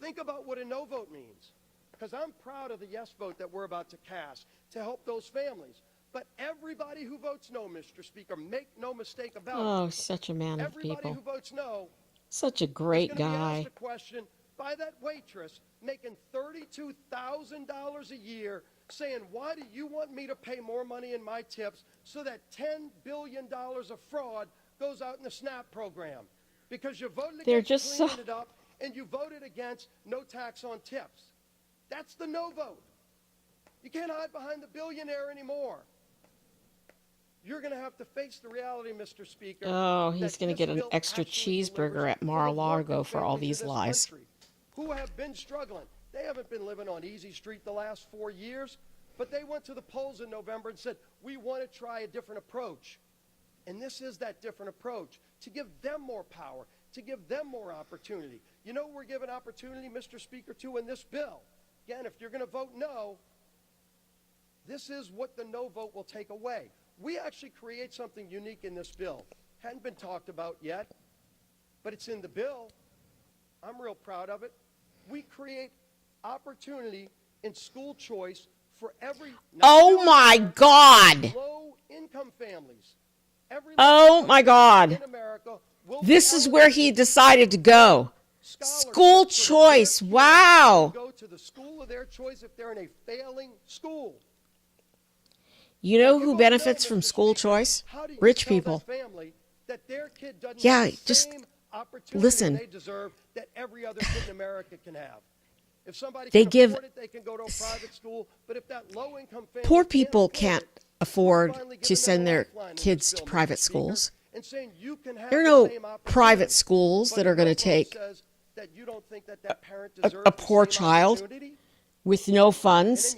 Think about what a no vote means. Because I'm proud of the yes vote that we're about to cast to help those families. But everybody who votes no, Mr. Speaker, make no mistake about it. Oh, such a man of Everybody people. who votes no, Such a great is gonna be guy. asked a question by that waitress making $32,000 a year, saying, why do you want me to pay more money in my tips so that $10 billion of fraud goes out in the SNAP program? Because you voted against cleaning it up, and you voted against no tax on tips. That's the no vote. You can't hide behind the billionaire anymore. You're going to have to face the reality, Mr. Speaker. Oh, he's going to get an extra cheeseburger at Mar-a-Lago for all these lies. Who have been struggling. They haven't been living on easy street the last 4 years, but they went to the polls in November and said, we want to try a different approach. And this is that different approach to give them more power, to give them more opportunity. You know, we're given opportunity, Mr. Speaker, too, in this bill. Again, if you're going to vote no, this is what the no vote will take away. We actually create something unique in this bill. Hadn't been talked about yet, but it's in the bill. I'm real proud of it. We create opportunity in school choice for every Oh my God. low-income families. Oh my God. This is where he decided to go. School choice. Wow. Go to the school of their choice if they're in a failing school. You know who benefits from school choice? Rich people. Yeah, just listen. They deserve that every other kid in America can have. If somebody They can give afford it, they can go to a private school. But if that low-income family poor people can't afford to send their kids to private schools. There are no private schools that are going to take a poor child with no funds,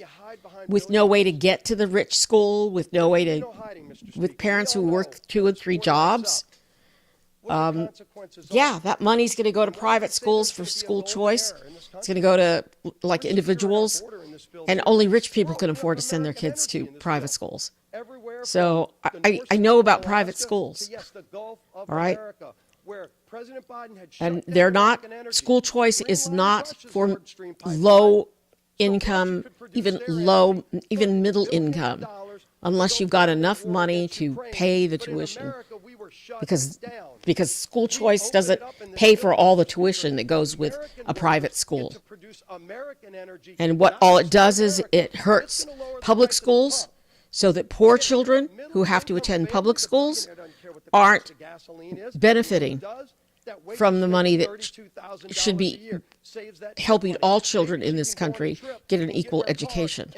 with no way to get to the rich school, with no way to, with parents who work 2 and 3 jobs. Yeah, that money's going to go to private schools for school choice. It's going to go to like individuals, and only rich people can afford to send their kids to private schools. So I know about private schools, all right? And they're not, school choice is not for low income, even middle income, unless you've got enough money to pay the tuition. Because school choice doesn't pay for all the tuition that goes with a private school. And what all it does is it hurts public schools so that poor children who have to attend public schools aren't benefiting from the money that should be helping all children in this country get an equal education.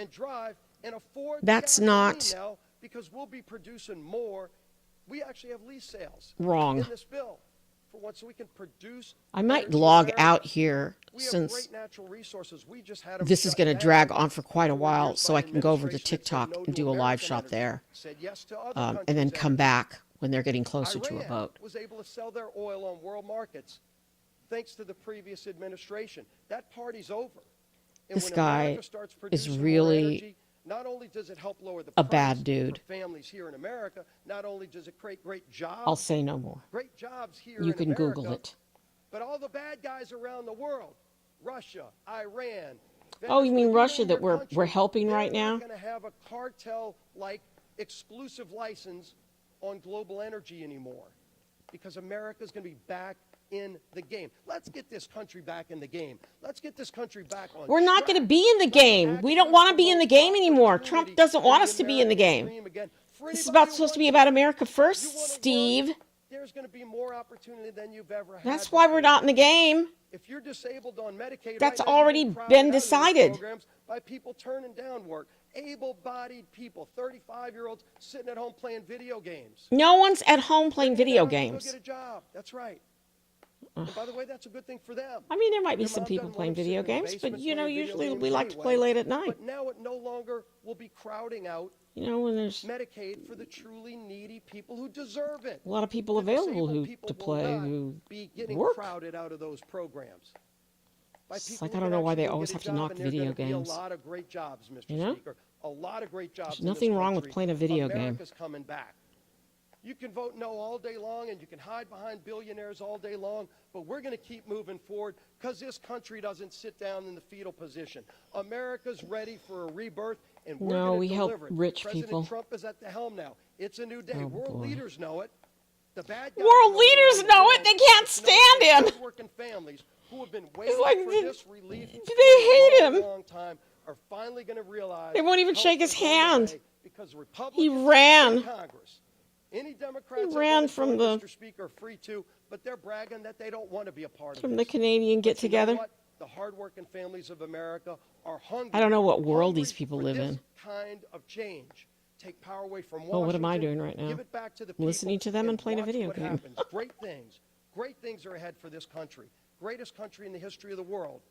That's not because we'll be producing more. We actually have lease sales wrong. in this bill for once, so we can produce. I might log out here since this is going to drag on for quite a while, so I can go over to TikTok and do a live shot there, and then come back when they're getting closer to a vote. Was able to sell their oil on world markets thanks to the previous administration. That party's over. And This when guy America starts is producing more really energy, not only does it help lower the a price bad dude. for families here in America, not only does it create great jobs. I'll say no more. Great jobs here You in can America, Google it. but all the bad guys around the world, Russia, Iran. Oh, you mean Venezuela, Russia that your we're country, helping right now? They're not going to have a cartel-like exclusive license on global energy anymore, because America's going to be back in the game. Let's get this country back in the game. Let's get this country back on We're not going to be in the game. We don't want to be in the game anymore. Trump doesn't want us to be in the game. This is supposed to be about America first, Steve. There's going to be more opportunity than you've ever had. That's why we're not in the game. If you're disabled on Medicaid, That's right now, you're already being crowded been out of these decided. programs by people turning down work. Able-bodied people, 35-year-olds sitting at home playing video games. No one's at home playing video games. Go get a job. That's right. And by the way, that's a good thing for them. I mean, there might be Their some mom people doesn't playing want them video sitting in the games, but basement you know, playing video usually games we like to play anyway. late at night. But now it no longer will be crowding out You know, when there's Medicaid for the truly needy people who deserve it. a lot of people The available disabled who people to will play not who be getting work. crowded out of those programs. By It's people like, who I don't can know why actually they go always get have to job, knock and there are video gonna be games. A lot of great jobs, Mr. You know? Speaker. A lot of great jobs. There's in this nothing wrong with country. playing a video game. America's coming back. You can vote no all day long, and you can hide behind billionaires all day long, but we're going to keep moving forward because this country doesn't sit down in the fetal position. America's ready for a rebirth, and we're No, going we to help deliver it. rich President people. Trump is at the helm now. It's a new day. Oh, World boy. leaders know it. The bad guys World know leaders around the know world. it. They can't It's stand no him. hardworking families who have been waiting like, for this relief they for hate a him. long time are finally going to realize They won't even help shake his is on the hand. way because He Republicans ran. in Congress. Any Democrats He that ran want to from join, the- Mr. Speaker, are free to, but they're bragging that they don't want to be a part of From this. the Canadian But you know get-together. what? The hardworking families of America are hungry. I don't know what world hungry these people for live this in. kind of change. Take power away from Oh, what am I Washington, doing right now? Give it back to the Listening people, to them and playing a watch video what game. happens. Great things are ahead for this country. Greatest country in the history of the world.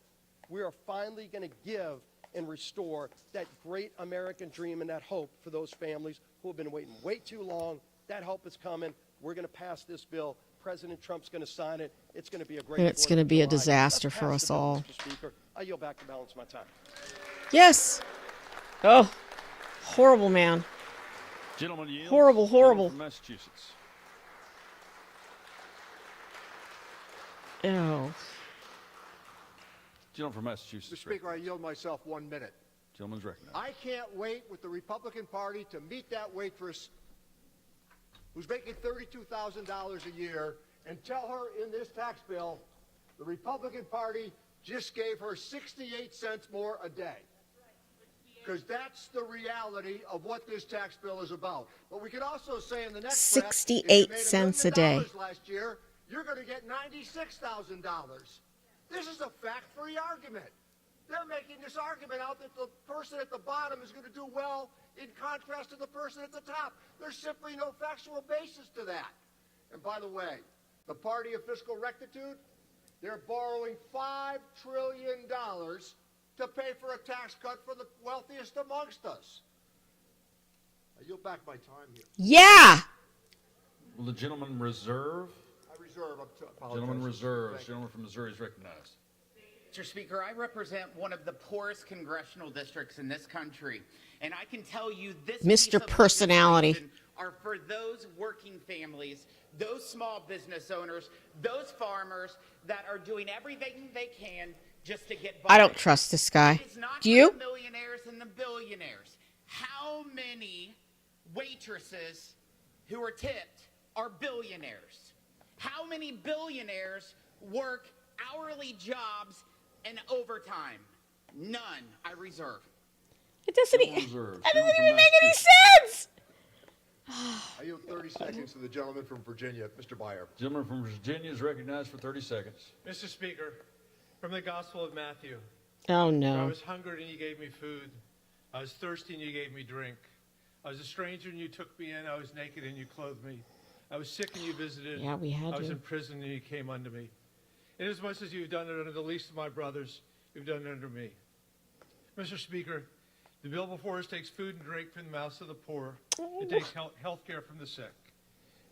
We are finally going to give and restore that great American dream and that hope for those families who have been waiting way too long That help is coming. We're going to pass this bill. President Trump's going to sign it. It's going to be a great. And it's going to be a disaster for us all. Mr. Speaker, I yield back to balance my time. Yes. Oh, horrible man. Gentleman yields. Horrible, horrible. From Massachusetts. Ew. Gentleman from Massachusetts. Mr. Speaker, I yield myself 1 minute. Gentleman's recognized. I can't wait with the Republican Party to meet that waitress who's making $32,000 a year and tell her in this tax bill the Republican Party just gave her 68 cents more a day. Because that's the reality of what this tax bill is about. But we could also say in the next 68 cents a day. Last year, you're going to get $96,000. This is a fact-free argument. They're making this argument out that the person at the bottom is going to do well in contrast to the person at the top. There's simply no factual basis to that. And by the way, the party of fiscal rectitude, they're borrowing $5 trillion to pay for a tax cut for the wealthiest amongst us. I yield back my time here. Yeah. Will the gentleman reserve? I reserve. Gentleman reserves. Gentleman from Missouri is recognized. Mr. Speaker, I represent one of the poorest congressional districts in this country, and I can tell you this Mr. Personality are for those working families, those small business owners, those farmers that are doing everything they can just to get by. I don't trust this guy. Do you? The millionaires and the billionaires. How many waitresses who are tipped are billionaires? How many billionaires work hourly jobs and overtime? None. I reserve. It doesn't, that doesn't even make any sense. I yield 30 seconds to the gentleman from Virginia, Mr. Byer. Gentleman from Virginia is recognized for 30 seconds. Mr. Speaker, from the Gospel of Matthew. Oh, I no. was hungry and you gave me food. I was thirsty and you gave me drink. I was a stranger and you took me in. I was naked and you clothed me. I was sick and you visited. Yeah, we had I was you. in prison and you came unto me. Inasmuch as you've done it unto the least of my brothers, you've done it unto me. Mr. Speaker, the bill before us takes food and drink from the mouths of the poor. It takes health care from the sick.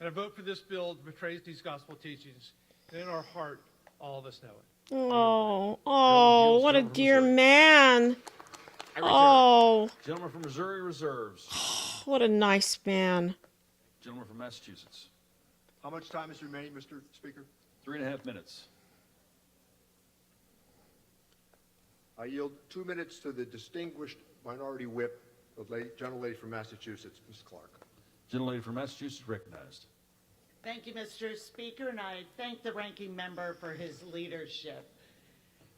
And a vote for this bill betrays these gospel teachings. And in our heart, all of us know it. Oh, what a dear man. Oh. Gentleman from Missouri reserves. What a nice man. Gentleman from Massachusetts. How much time is remaining, Mr. Speaker? 3.5 minutes. I yield 2 minutes to the distinguished minority whip, the gentlelady from Massachusetts, Ms. Clark. Gentlelady from Massachusetts recognized. Thank you, Mr. Speaker, and I thank the ranking member for his leadership.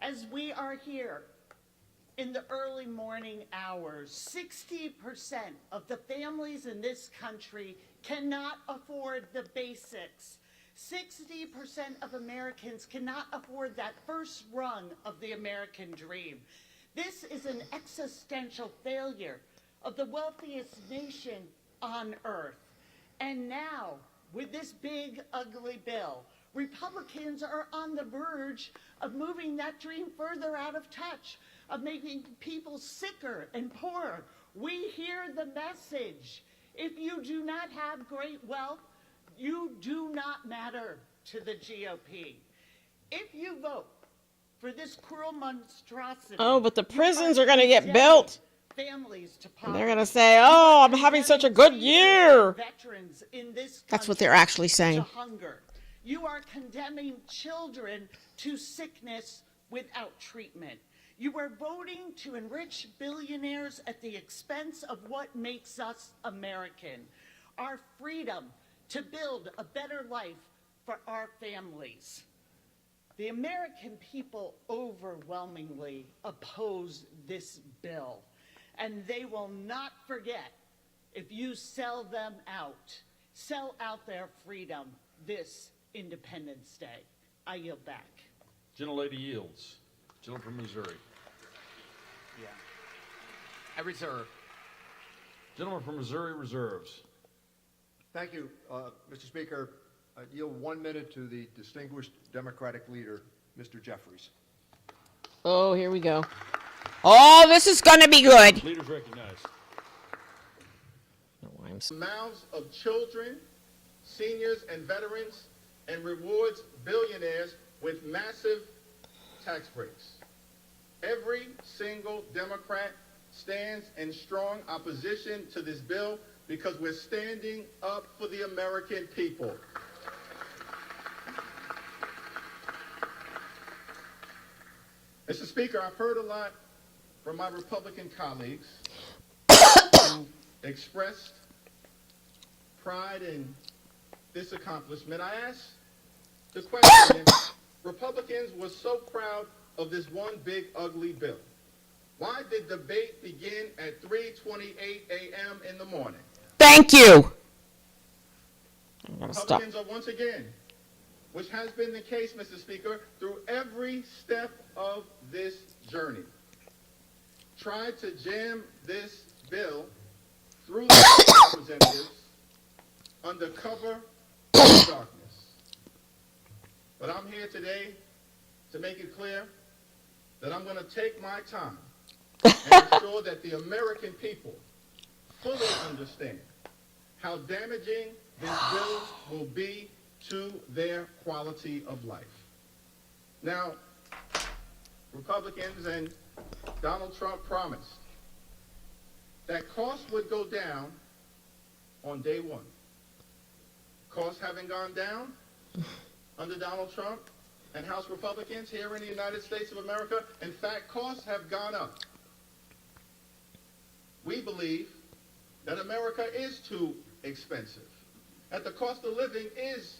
As we are here in the early morning hours, 60% of the families in this country cannot afford the basics. 60% of Americans cannot afford that first rung of the American dream. This is an existential failure of the wealthiest nation on earth. And now, with this big, ugly bill, Republicans are on the verge of moving that dream further out of touch, of making people sicker and poorer. We hear the message. If you do not have great wealth, you do not matter to the GOP. If you vote for this cruel monstrosity... Oh, but the prisons are going to get built. Families to And they're going to say, oh, I'm having such a good year. Veterans in this That's what they're actually to saying. hunger. You are condemning children to sickness without treatment. You are voting to enrich billionaires at the expense of what makes us American. Our freedom to build a better life for our families. The American people overwhelmingly oppose this bill, and they will not forget if you sell out their freedom this Independence Day. I yield back. Gentlelady yields. Gentleman from Missouri. Yeah. I reserve. Gentleman from Missouri reserves. Thank you, Mr. Speaker. I yield 1 minute to the distinguished Democratic leader, Mr. Jefferies. Oh, here we go. Oh, this is going to be good. Leaders recognized. I don't know why times. Mouths of children, seniors, and veterans, and rewards billionaires with massive tax breaks. Every single Democrat stands in strong opposition to this bill because we're standing up for the American people. Mr. Speaker, I've heard a lot from my Republican colleagues who expressed pride in this accomplishment. I asked the question, if Republicans were so proud of this one big ugly bill, why did debate begin at 3:28 a.m. in the morning? Thank you. Republicans are once again, which has been the case, Mr. Speaker, through every step of this journey, tried to jam this bill through the representatives under cover of darkness. But I'm here today to make it clear that I'm going to take my time and ensure that the American people fully understand how damaging this bill will be to their quality of life. Now, Republicans and Donald Trump promised that costs would go down on day one. Costs haven't gone down under Donald Trump and House Republicans here in the United States of America. In fact, costs have gone up. We believe that America is too expensive, that the cost of living is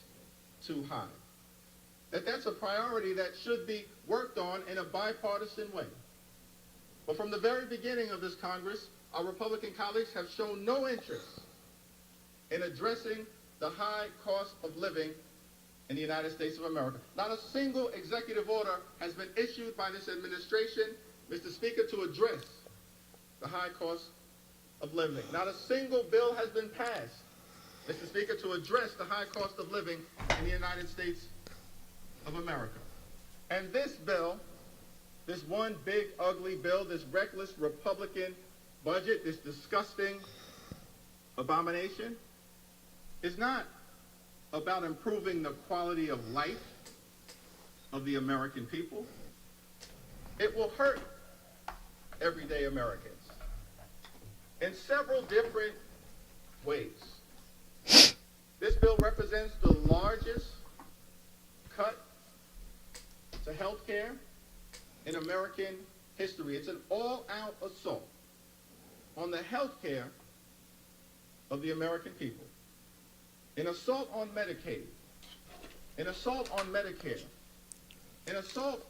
too high, that that's a priority that should be worked on in a bipartisan way. But from the very beginning of this Congress, our Republican colleagues have shown no interest in addressing the high cost of living in the United States of America. Not a single executive order has been issued by this administration, Mr. Speaker, to address the high cost of living. Not a single bill has been passed, Mr. Speaker, to address the high cost of living in the United States of America. And this bill, this one big ugly bill, this reckless Republican budget, this disgusting abomination, is not about improving the quality of life of the American people. It will hurt everyday Americans in several different ways. This bill represents the largest cut to health care in American history. It's an all-out assault on the health care of the American people. An assault on Medicaid, an assault on Medicare, an assault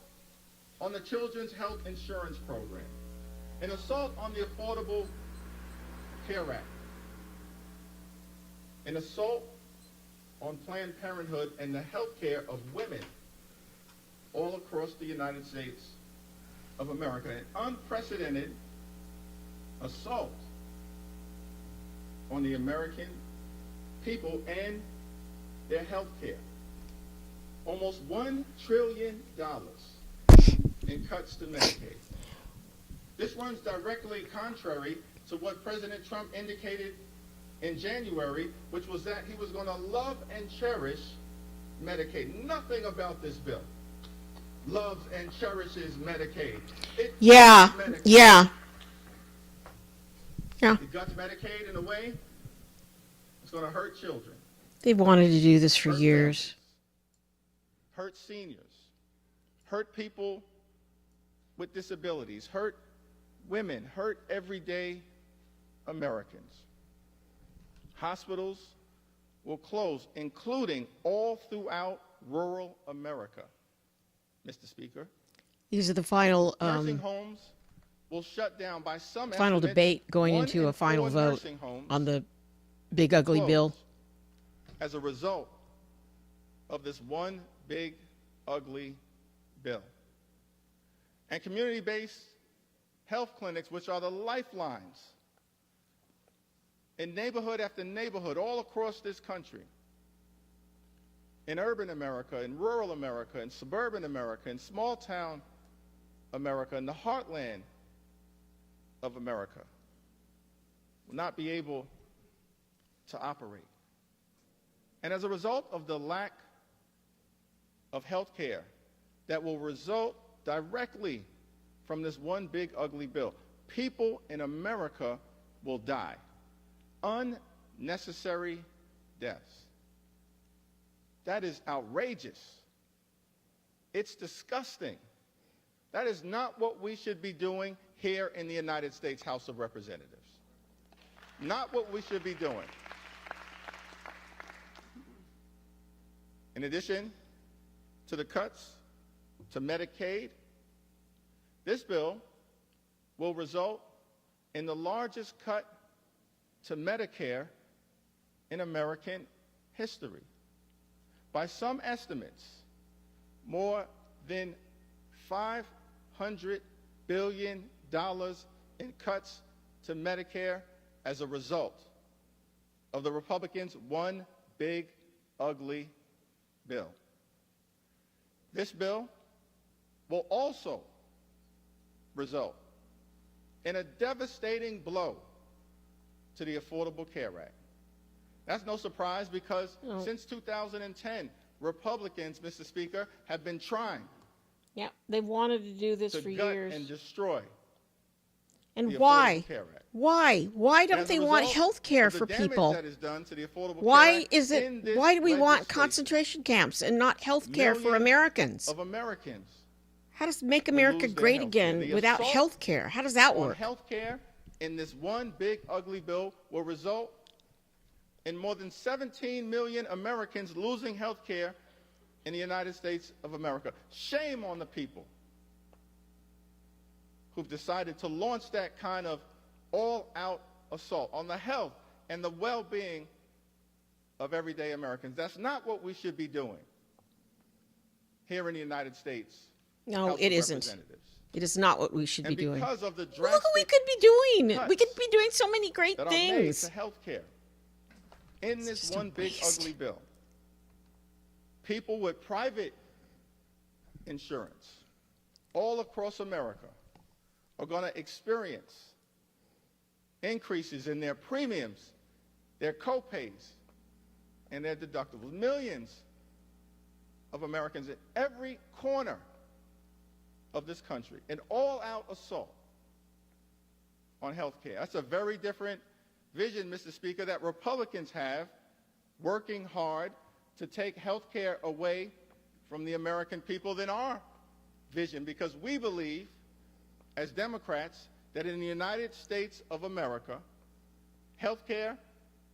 on the Children's Health Insurance Program, an assault on the Affordable Care Act, an assault on Planned Parenthood and the health care of women all across the United States of America. An unprecedented assault on the American people and their health care. Almost $1 trillion in cuts to Medicaid. This runs directly contrary to what President Trump indicated in January, which was that he was going to love and cherish Medicaid. Nothing about this bill loves and cherishes Medicaid. It Medicaid. Yeah. It guts Medicaid in a way it's going to hurt children. They've wanted to do this for years. Hurt seniors. Hurt people with disabilities. Hurt women. Hurt everyday Americans. Hospitals will close, including all throughout rural America, Mr. Speaker. These are the final Nursing homes will shut down by some final estimates, debate going into a final vote on the big ugly bill. As a result of this one big ugly bill. And community-based health clinics, which are the lifelines in neighborhood after neighborhood all across this country, in urban America, in rural America, in suburban America, in small town America, in the heartland of America, will not be able to operate. And as a result of the lack of health care that will result directly from this one big ugly bill, people in America will die. Unnecessary deaths. That is outrageous. It's disgusting. That is not what we should be doing here in the United States House of Representatives. Not what we should be doing. In addition to the cuts to Medicaid, this bill will result in the largest cut to Medicare in American history. By some estimates, more than $500 billion in cuts to Medicare as a result of the Republicans' one big ugly bill. This bill will also result in a devastating blow to the Affordable Care Act. That's no surprise because since 2010, Republicans, Mr. Speaker, have been trying Yeah, they've wanted to do this for gut years. and destroy And the why? Affordable Care Act. Why? Why And don't as a they want result health care of the for damage people? that is done to the Affordable Care Why Act is in it? this Why do we want legislation, concentration camps and not health care for millions Americans? of Americans How does make will America lose their great health care. again The without assault health care? How does that on work? health care in this one big ugly bill will result in more than 17 million Americans losing health care in the United States of America. Shame on the people who've decided to launch that kind of all-out assault on the health and the well-being of everyday Americans. That's not what we should be doing here in the United States. No, House it of isn't. Representatives. It is not what we should And be doing. because of the Well, look what we could be doing. We could cuts be doing so many great that are made things. to health care in this just a one big waste. ugly bill. People with private insurance all across America are going to experience increases in their premiums, their co-pays, and their deductibles. Millions of Americans in every corner of this country, an all-out assault on health care. That's a very different vision, Mr. Speaker, that Republicans have working hard to take health care away from the American people than our vision, because we believe, as Democrats, that in the United States of America, health care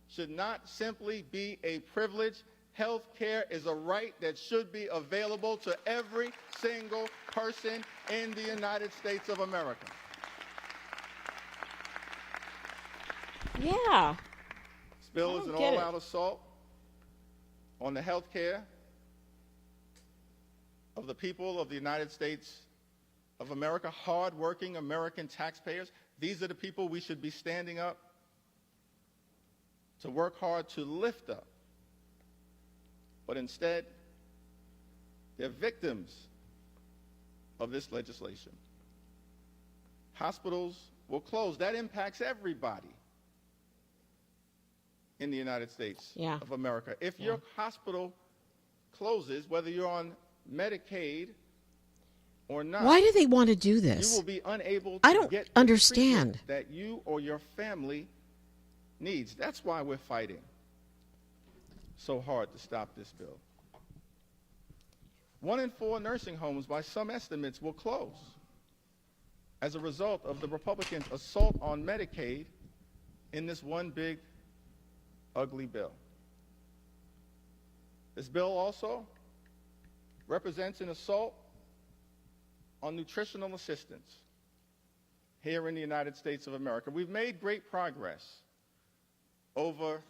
should not simply be a privilege. Health care is a right that should be available to every single person in the United States of America. Yeah. This bill is an get it. all-out assault on the health care of the people of the United States of America, hard-working American taxpayers. These are the people we should be standing up to work hard to lift up. But instead, they're victims of this legislation. Hospitals will close. That impacts everybody in the United States of America. If your hospital closes, whether you're on Medicaid or not, Why do they want to do you this? will be unable to I don't get the understand. treatment that you or your family needs. That's why we're fighting so hard to stop this bill. 1 in 4 nursing homes, by some estimates, will close as a result of the Republicans' assault on Medicaid in this one big ugly bill. This bill also represents an assault on nutritional assistance here in the United States of America. We've made great progress over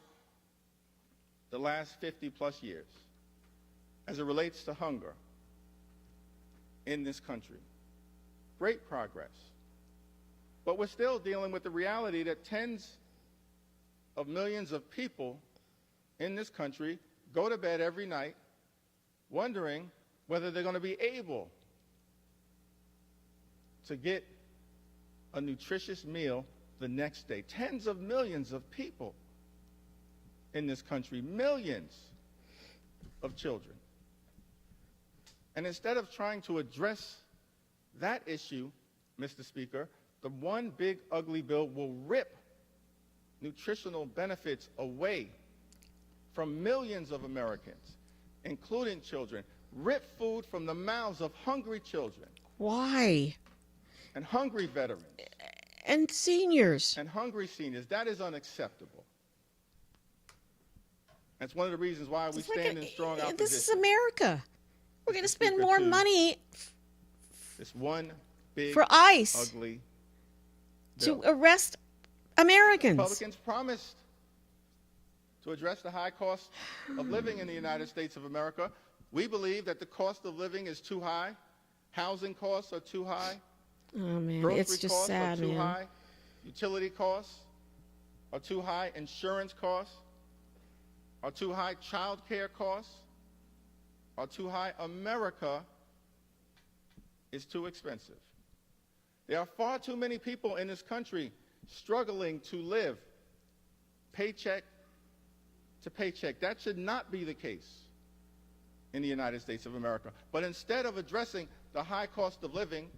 the last 50-plus years as it relates to hunger in this country. Great progress. But we're still dealing with the reality that tens of millions of people in this country go to bed every night wondering whether they're going to be able to get a nutritious meal the next day. Tens of millions of people in this country, millions of children. And instead of trying to address that issue, Mr. Speaker, the one big ugly bill will rip nutritional benefits away from millions of Americans, including children, rip food from the mouths of hungry children. Why? And hungry veterans. And seniors. And hungry seniors. That is unacceptable. That's one of the reasons why we stand in strong opposition. This is America. We're going to spend more money this one big, for ICE ugly to arrest Americans. Republicans promised to address the high cost of living in the United States of America. We believe that the cost of living is too high. Housing costs are too high. Oh, man, Grocery it's just costs sad, are too man. high. Utility costs are too high. Insurance costs are too high. Child care costs are too high. America is too expensive. There are far too many people in this country struggling to live paycheck to paycheck. That should not be the case in the United States of America. But instead of addressing the high cost of living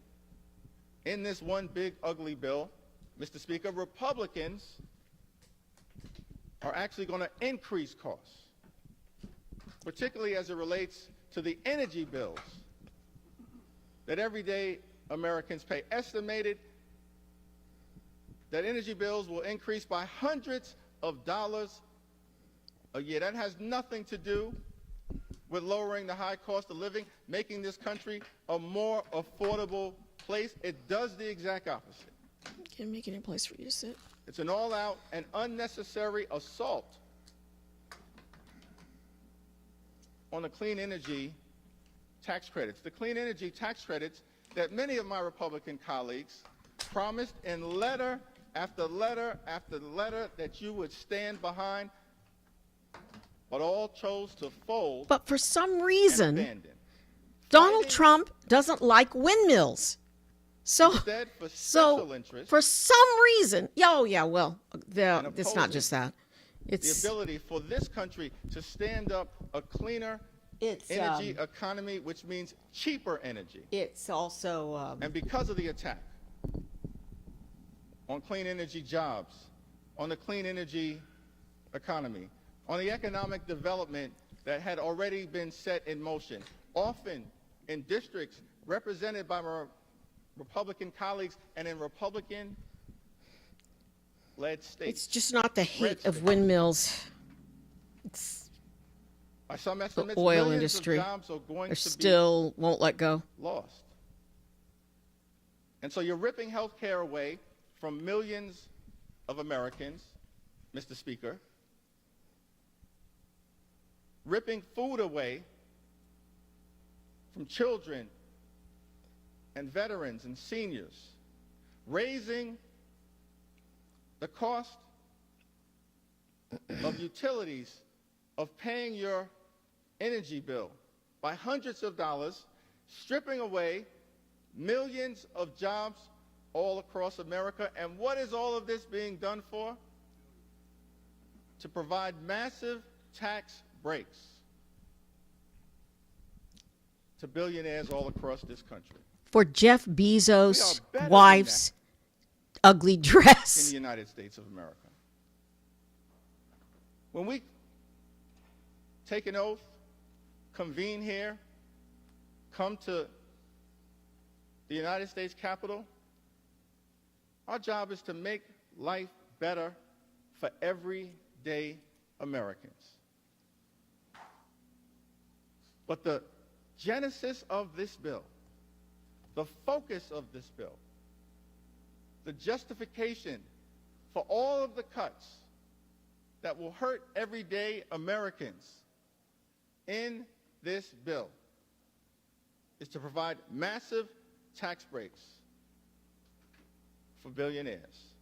in this one big ugly bill, Mr. Speaker, Republicans are actually going to increase costs, particularly as it relates to the energy bills that everyday Americans pay. Estimated that energy bills will increase by hundreds of dollars a year. That has nothing to do with lowering the high cost of living, making this country a more affordable place. It does the exact opposite. Can't make it a place for you to sit. It's an all-out and unnecessary assault on the clean energy tax credits. The clean energy tax credits that many of my Republican colleagues promised in letter after letter after letter that you would stand behind, but all chose to fold. But for some reason, and abandon. Donald Trump doesn't like windmills. So, Instead, for special interest, for some reason, it's not just that. It's the ability for this country to stand up a cleaner energy economy, which means cheaper energy. It's also and because of the attack on clean energy jobs, on the clean energy economy, on the economic development that had already been set in motion, often in districts represented by my Republican colleagues and in Republican-led states. It's just not the hate of windmills. It's by some estimates, the oil millions industry. of jobs are going to still won't let go. Lost. And so you're ripping health care away from millions of Americans, Mr. Speaker, ripping food away from children and veterans and seniors, raising the cost of utilities, of paying your energy bill by hundreds of dollars, stripping away millions of jobs all across America. And what is all of this being done for? To provide massive tax breaks to billionaires all across this country. For Jeff Bezos' wife's ugly dress. In the United States of America. When we take an oath, convene here, come to the United States Capitol, our job is to make life better for everyday Americans. But the genesis of this bill, the focus of this bill, the justification for all of the cuts that will hurt everyday Americans in this bill is to provide massive tax breaks for billionaires.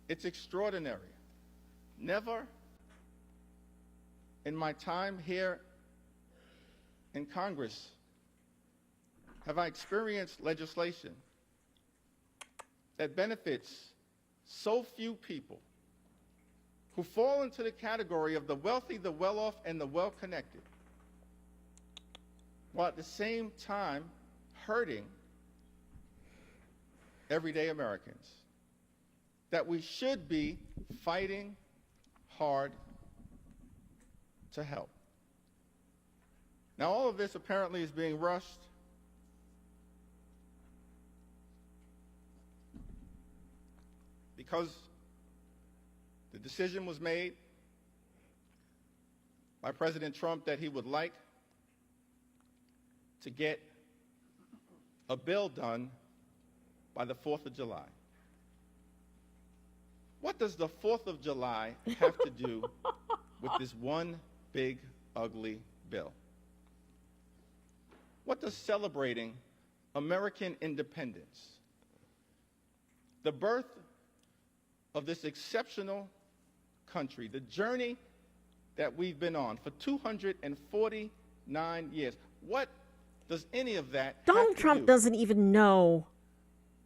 It's extraordinary. Never in my time here in Congress have I experienced legislation that benefits so few people who fall into the category of the wealthy, the well-off, and the well-connected, while at the same time hurting everyday Americans, that we should be fighting hard to help. Now, all of this apparently is being rushed because the decision was made by President Trump that he would like to get a bill done by the 4th of July. What does the 4th of July have to do with this one big, ugly bill? What does celebrating American independence, the birth of this exceptional country, the journey that we've been on for 249 years, what does any of that Donald Trump doesn't even know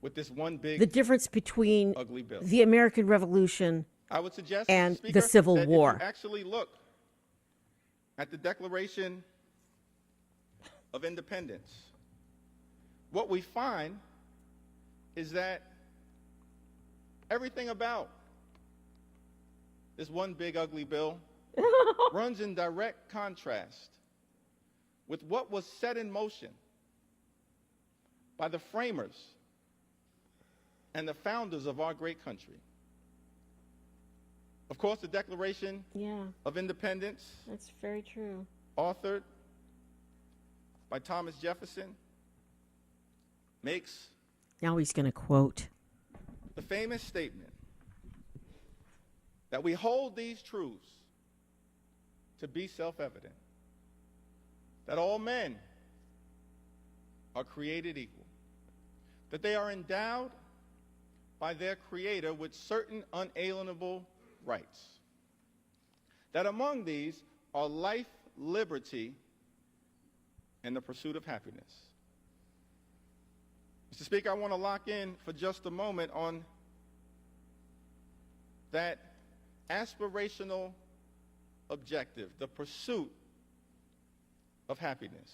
with this one big, the difference between ugly bill? The American Revolution I would suggest, and Speaker, the Civil that War. If you actually look at the Declaration of Independence, what we find is that everything about this one big ugly bill runs in direct contrast with what was set in motion by the framers and the founders of our great country. Of course, the Declaration of Independence, that's very true, authored by Thomas Jefferson, makes now he's going to quote the famous statement that we hold these truths to be self-evident, that all men are created equal, that they are endowed by their Creator with certain unalienable rights, that among these are life, liberty, and the pursuit of happiness. Mr. Speaker, I want to lock in for just a moment on that aspirational objective, the pursuit of happiness.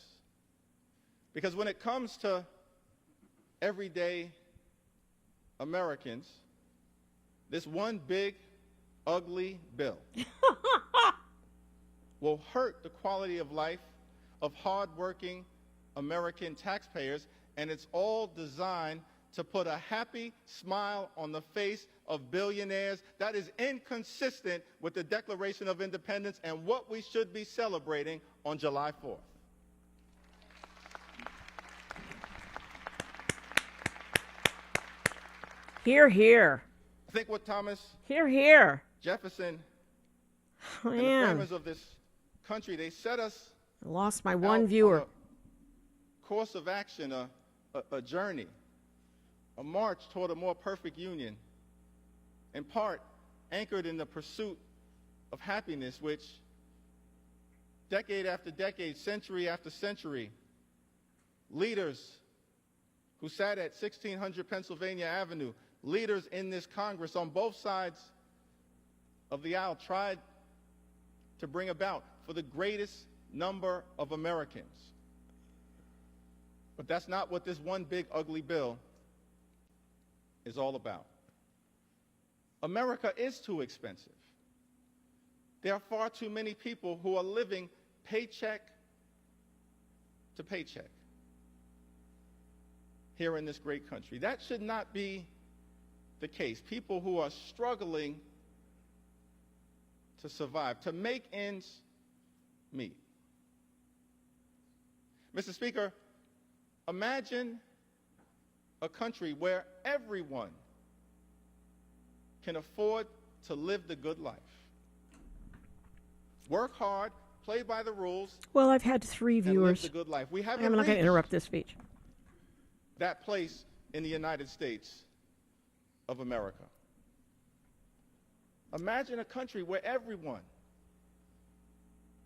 Because when it comes to everyday Americans, this one big, ugly bill will hurt the quality of life of hardworking American taxpayers, and it's all designed to put a happy smile on the face of billionaires. That is inconsistent with the Declaration of Independence and what we should be celebrating on July 4th. Hear, hear. I think what Thomas Hear, hear. Jefferson Oh, and the man. framers of this country, they set us I lost my out one on viewer. a course of action, a journey, a march toward a more perfect union, in part anchored in the pursuit of happiness, which decade after decade, century after century, leaders who sat at 1600 Pennsylvania Avenue, leaders in this Congress on both sides of the aisle tried to bring about for the greatest number of Americans. But that's not what this one big ugly bill is all about. America is too expensive. There are far too many people who are living paycheck to paycheck here in this great country. That should not be the case. People who are struggling to survive, to make ends meet. Mr. Speaker, imagine a country where everyone can afford to live the good life. Work hard, play by the rules. Well, I've had 3 and live viewers. the good life. We I'm haven't not going to reached interrupt this speech. that place in the United States of America. Imagine a country where everyone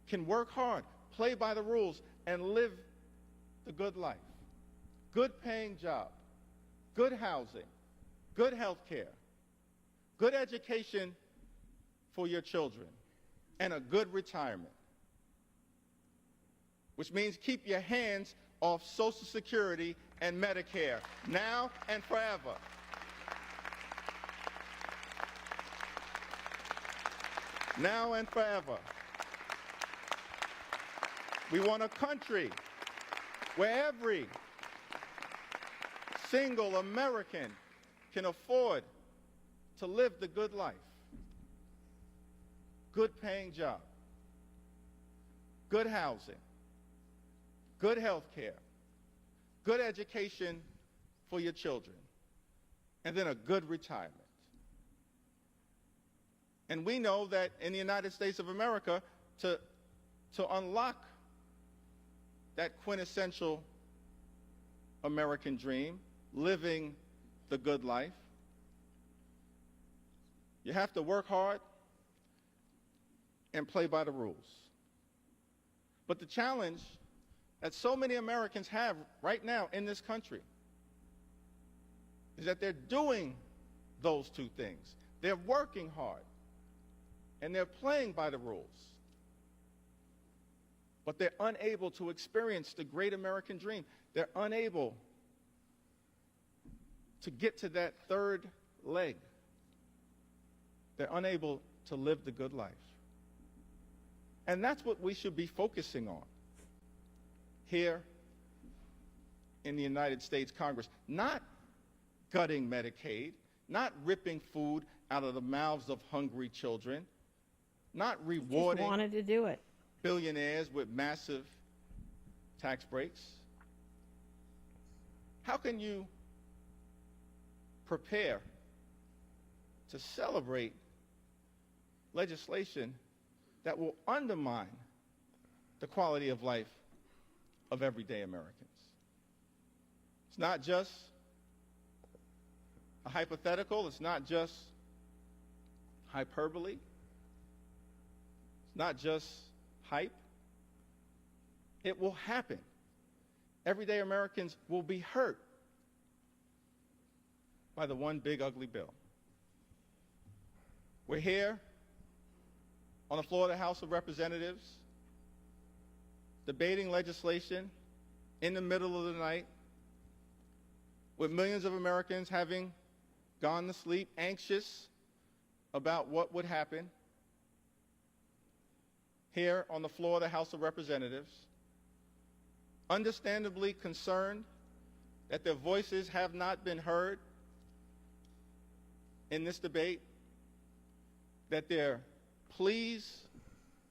can work hard, play by the rules, and live the good life. Good paying job, good housing, good health care, good education for your children and a good retirement, which means keep your hands off Social Security and Medicare now and forever. Now and forever. We want a country where every single American can afford to live the good life. Good paying job, good housing, good health care, good education for your children, and then a good retirement. And we know that in the United States of America, to unlock that quintessential American dream, living the good life, you have to work hard and play by the rules. But the challenge that so many Americans have right now in this country is that they're doing those two things. They're working hard and they're playing by the rules, but they're unable to experience the great American dream. They're unable to get to that third leg. They're unable to live the good life. And that's what we should be focusing on here in the United States Congress. Not gutting Medicaid, not ripping food out of the mouths of hungry children, not rewarding Just wanted to do it. billionaires with massive tax breaks. How can you prepare to celebrate legislation that will undermine the quality of life of everyday Americans? It's not just a hypothetical. It's not just hyperbole. It's not just hype. It will happen. Everyday Americans will be hurt by the one big ugly bill. We're here on the floor of the House of Representatives debating legislation in the middle of the night with millions of Americans having gone to sleep anxious about what would happen. Here on the floor of the House of Representatives, understandably concerned that their voices have not been heard in this debate, that their pleas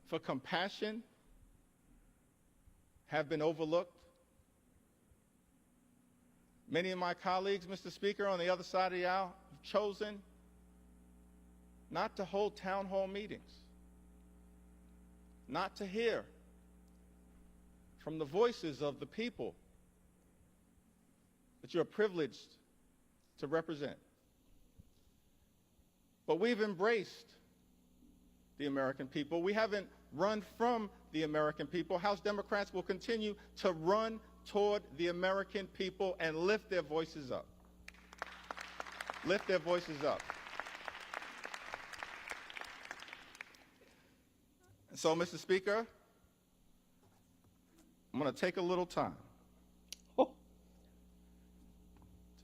for compassion have been overlooked. Many of my colleagues, Mr. Speaker, on the other side of the aisle have chosen not to hold town hall meetings, not to hear from the voices of the people that you're privileged to represent. But we've embraced the American people. We haven't run from the American people. House Democrats will continue to run toward the American people and lift their voices up. Lift their voices up. And so, Mr. Speaker, I'm going to take a little time to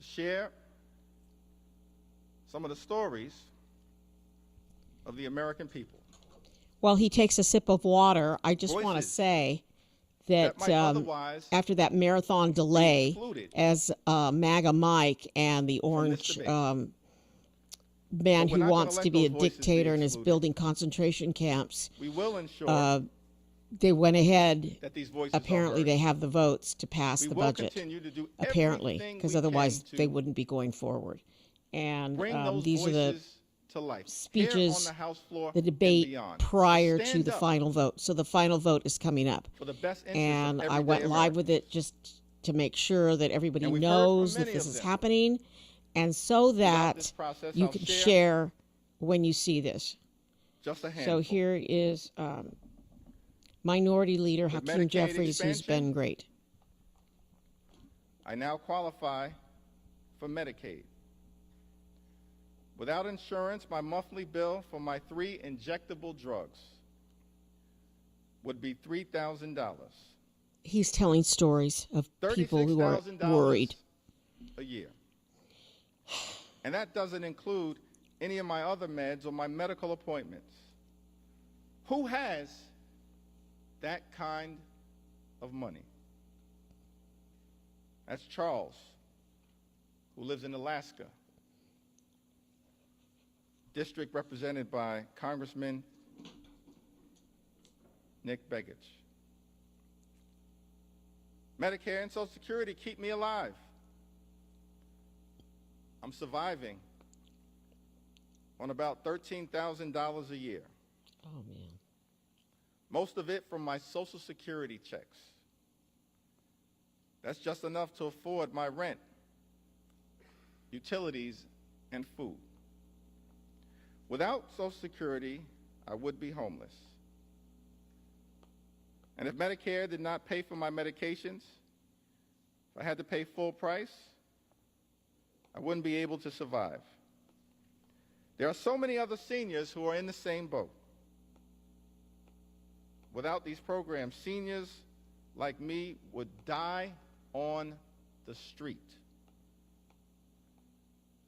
share some of the stories of the American people. While he takes a sip of water, I just want to say that after that marathon delay, as MAGA Mike and the orange man who wants to be a dictator and is building concentration camps, we will ensure they went ahead. that these voices Apparently, they have the votes to pass the budget. Apparently, because otherwise they wouldn't be going forward. And these are the speeches, the debate prior to the final vote. So the final vote is coming up. And I went live with it just to make sure that everybody knows that this is happening, and so that you can share when you see this. So here is Minority Leader Hakeem Jefferies, who's been great. I now qualify for Medicaid. Without insurance, my monthly bill for my 3 injectable drugs would be $3,000. He's telling stories of people who are worried. A year. And that doesn't include any of my other meds or my medical appointments. Who has that kind of money? That's Charles, who lives in Alaska, district represented by Congressman Nick Begich. Medicare and Social Security keep me alive. I'm surviving on about $13,000 a year. Oh, man. Most of it from my Social Security checks. That's just enough to afford my rent, utilities, and food. Without Social Security, I would be homeless. And if Medicare did not pay for my medications, if I had to pay full price, I wouldn't be able to survive. There are so many other seniors who are in the same boat. Without these programs, seniors like me would die on the street.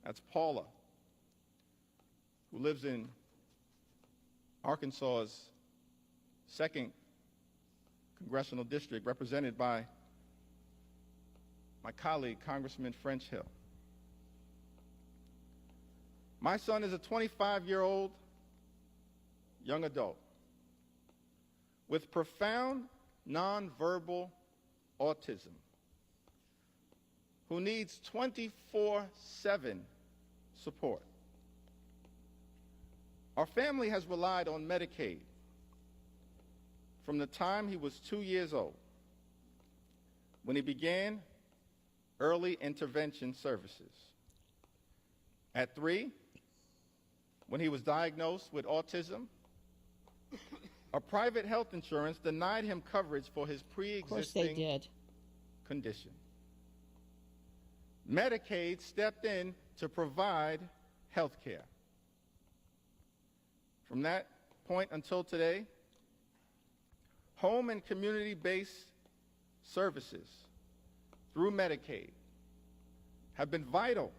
That's Paula, who lives in Arkansas's 2nd Congressional District, represented by my colleague, Congressman French Hill. My son is a 25-year-old young adult with profound nonverbal autism who needs 24/7 support. Our family has relied on Medicaid from the time he was 2 years old, when he began early intervention services. At 3, when he was diagnosed with autism, a private health insurance denied him coverage for his pre-existing condition. Medicaid stepped in to provide health care. From that point until today, home and community-based services through Medicaid have been vital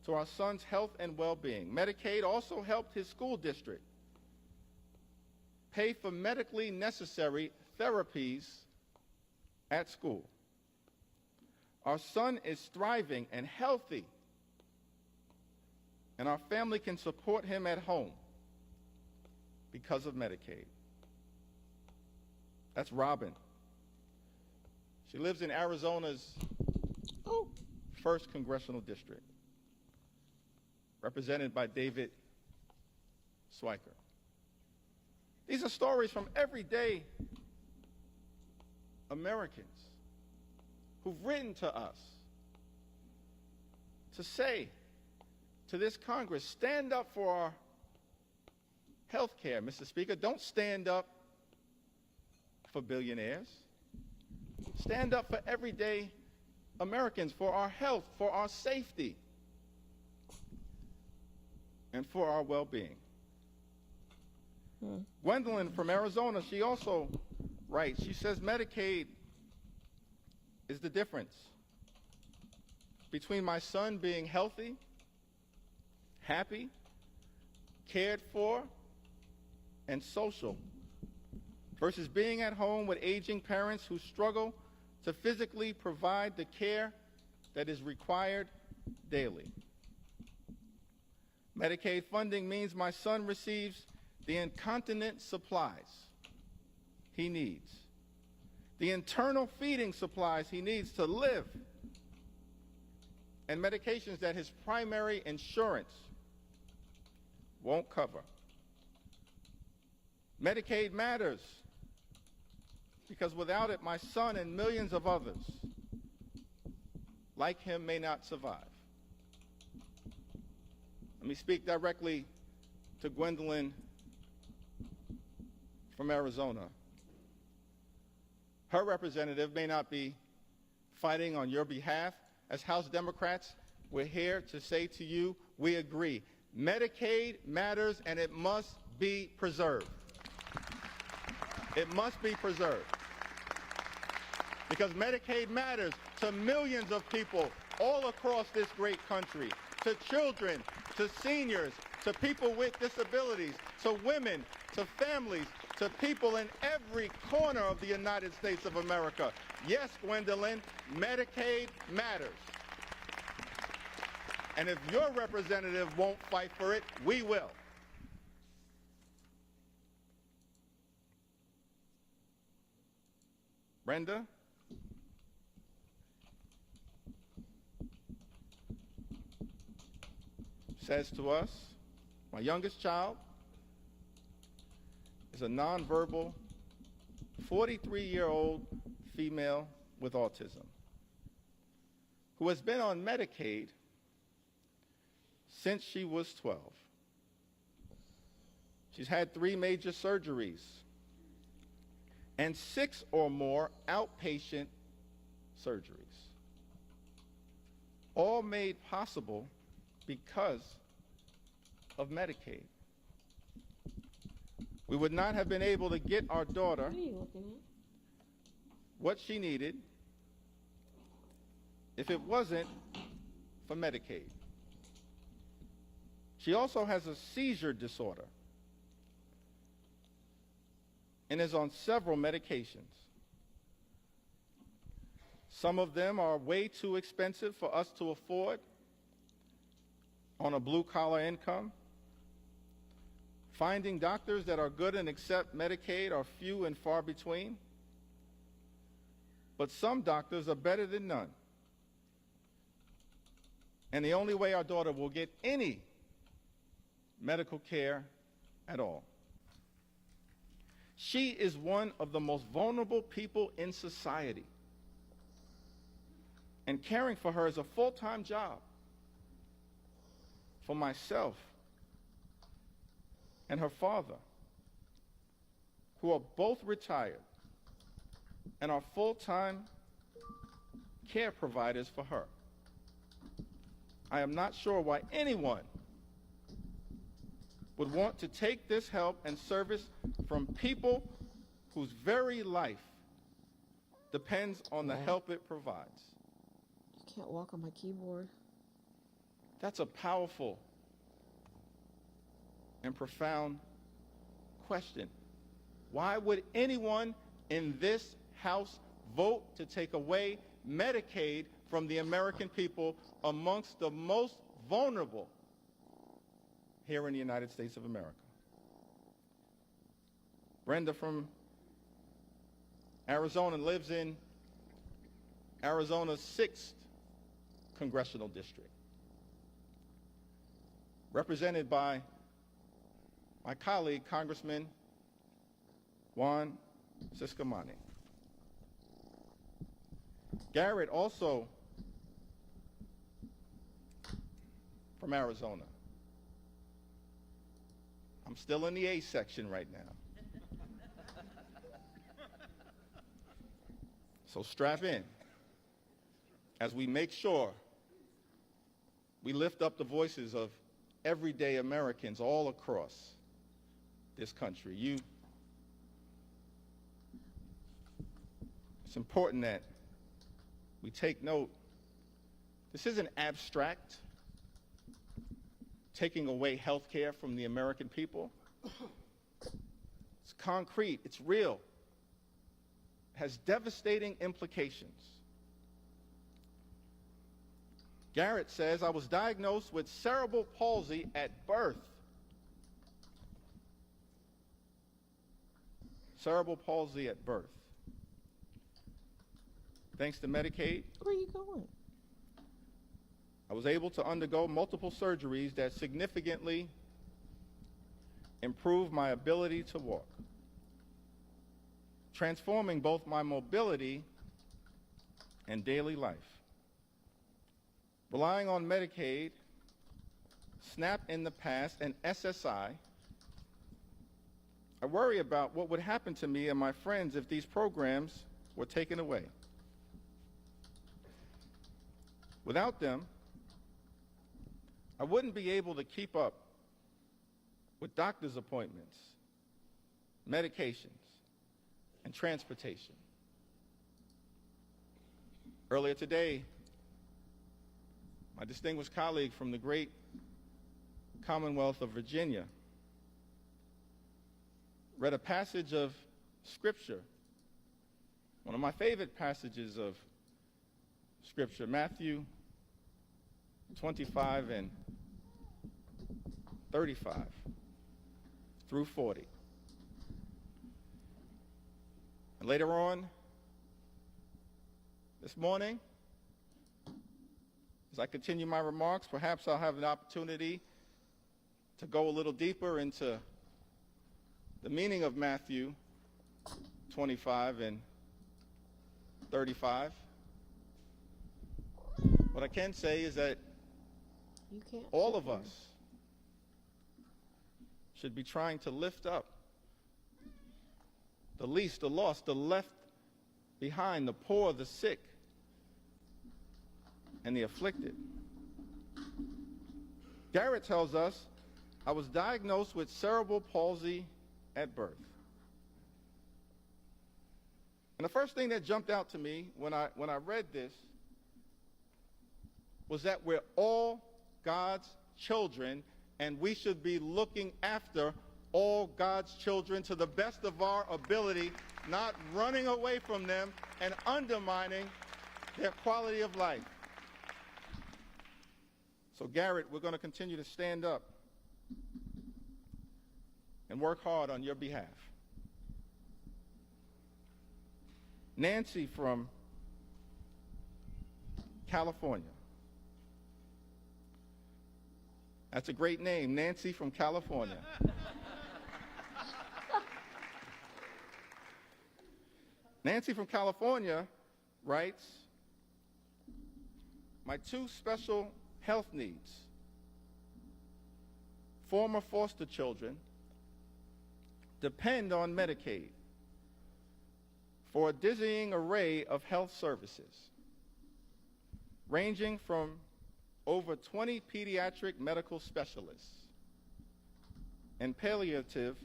to our son's health and well-being. Medicaid also helped his school district pay for medically necessary therapies at school. Our son is thriving and healthy, and our family can support him at home because of Medicaid. That's Robin. She lives in Arizona's 1st Congressional District, represented by David Swiker. These are stories from everyday Americans who've written to us to say to this Congress, stand up for our health care, Mr. Speaker. Don't stand up for billionaires. Stand up for everyday Americans, for our health, for our safety, and for our well-being. Gwendolyn from Arizona, she also writes, she says Medicaid is the difference between my son being healthy, happy, cared for, and social, versus being at home with aging parents who struggle to physically provide the care that is required daily. Medicaid funding means my son receives the incontinent supplies he needs, the internal feeding supplies he needs to live, and medications that his primary insurance won't cover. Medicaid matters because without it, my son and millions of others like him may not survive. Let me speak directly to Gwendolyn from Arizona. Her representative may not be fighting on your behalf. As House Democrats, we're here to say to you, we agree. Medicaid matters, and it must be preserved. It must be preserved. Because Medicaid matters to millions of people all across this great country, to children, to seniors, to people with disabilities, to women, to families, to people in every corner of the United States of America. Yes, Gwendolyn, Medicaid matters. And if your representative won't fight for it, we will. Brenda? Says to us, my youngest child is a nonverbal 43-year-old female with autism who has been on Medicaid since she was 12. She's had 3 major surgeries and 6 or more outpatient surgeries, all made possible because of Medicaid. We would not have been able to get our daughter what she needed if it wasn't for Medicaid. She also has a seizure disorder and is on several medications. Some of them are way too expensive for us to afford on a blue-collar income. Finding doctors that are good and accept Medicaid are few and far between. But some doctors are better than none. And the only way our daughter will get any medical care at all. She is one of the most vulnerable people in society. And caring for her is a full-time job. For myself and her father, who are both retired and are full-time care providers for her. I am not sure why anyone would want to take this help and service from people whose very life depends on the help it provides. I can't walk on my keyboard. That's a powerful and profound question. Why would anyone in this House vote to take away Medicaid from the American people amongst the most vulnerable here in the United States of America? Brenda from Arizona lives in Arizona's 6th congressional district, represented by my colleague, Congressman Juan Ciscomani. Garrett, also from Arizona. I'm still in the A section right now. So strap in as we make sure we lift up the voices of everyday Americans all across this country. It's important that we take note. This isn't abstract, taking away health care from the American people. It's concrete, it's real, it has devastating implications. Garrett says, I was diagnosed with cerebral palsy at birth. Cerebral palsy at birth. Thanks to Medicaid, where are you going? I was able to undergo multiple surgeries that significantly improved my ability to walk, transforming both my mobility and daily life. Relying on Medicaid, SNAP in the past, and SSI, I worry about what would happen to me and my friends if these programs were taken away. Without them, I wouldn't be able to keep up with doctor's appointments, medications, and transportation. Earlier today, my distinguished colleague from the great Commonwealth of Virginia read a passage of Scripture, one of my favorite passages of Scripture, Matthew 25 and 35 through 40. And later on this morning, as I continue my remarks, perhaps I'll have an opportunity to go a little deeper into the meaning of Matthew 25 and 35. What I can say is that all of us should be trying to lift up the least, the lost, the left behind, the poor, the sick, and the afflicted. Garrett tells us, I was diagnosed with cerebral palsy at birth. And the first thing that jumped out to me when I read this was that we're all God's children, and we should be looking after all God's children to the best of our ability, not running away from them and undermining their quality of life. So Garrett, we're going to continue to stand up and work hard on your behalf. Nancy from California. That's a great name, Nancy from California. Nancy from California writes, my two special health needs, former foster children, depend on Medicaid for a dizzying array of health services, ranging from over 20 pediatric medical specialists and palliative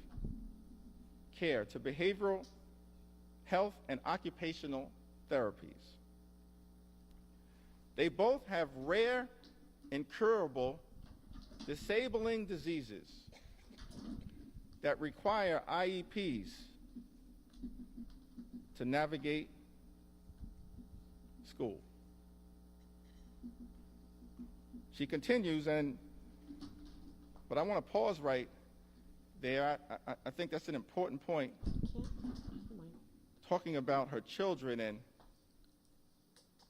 care to behavioral health and occupational therapies. They both have rare, incurable, disabling diseases that require IEPs to navigate school. She continues, but I want to pause right there. I think that's an important point, talking about her children and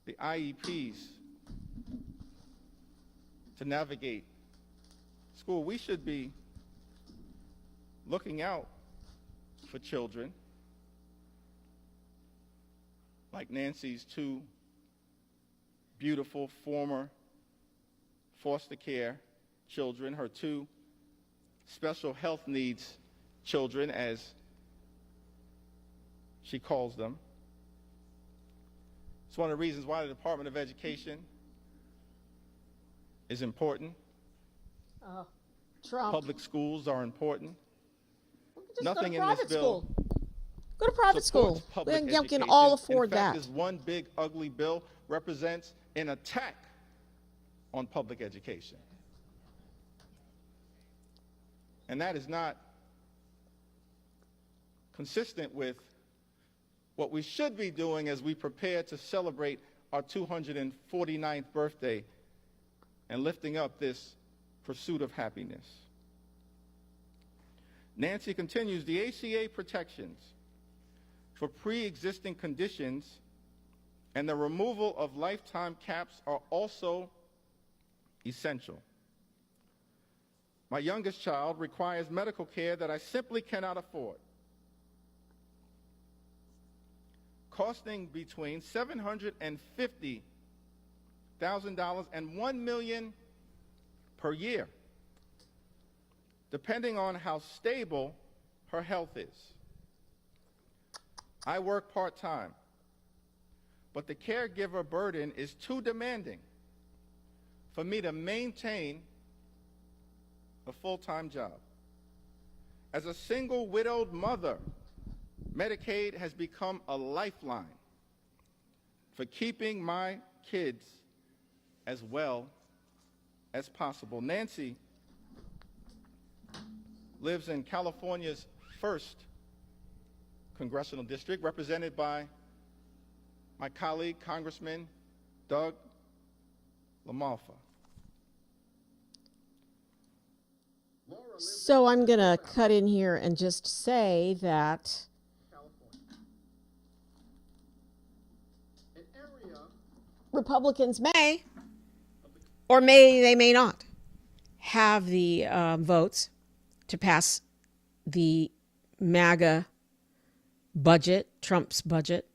the IEPs to navigate school. We should be looking out for children like Nancy's two beautiful former foster care children, her two special health needs children, as she calls them. It's one of the reasons why the Department of Education is important. Trump. Public schools are important. Just Nothing go to in this private bill school. Go to private school. public We can education. all afford in fact, that. This one big ugly bill represents an attack on public education. And that is not consistent with what we should be doing as we prepare to celebrate our 249th birthday and lifting up this pursuit of happiness. Nancy continues, the ACA protections for pre-existing conditions and the removal of lifetime caps are also essential. My youngest child requires medical care that I simply cannot afford, costing between $750,000 and $1 million per year, depending on how stable her health is. I work part-time, but the caregiver burden is too demanding for me to maintain a full-time job. As a single widowed mother, Medicaid has become a lifeline for keeping my kids as well as possible. Nancy lives in California's 1st congressional district, represented by my colleague, Congressman Doug LaMalfa. So I'm going to cut in here and just say that Republicans may, or they may not, have the votes to pass the MAGA budget, Trump's budget.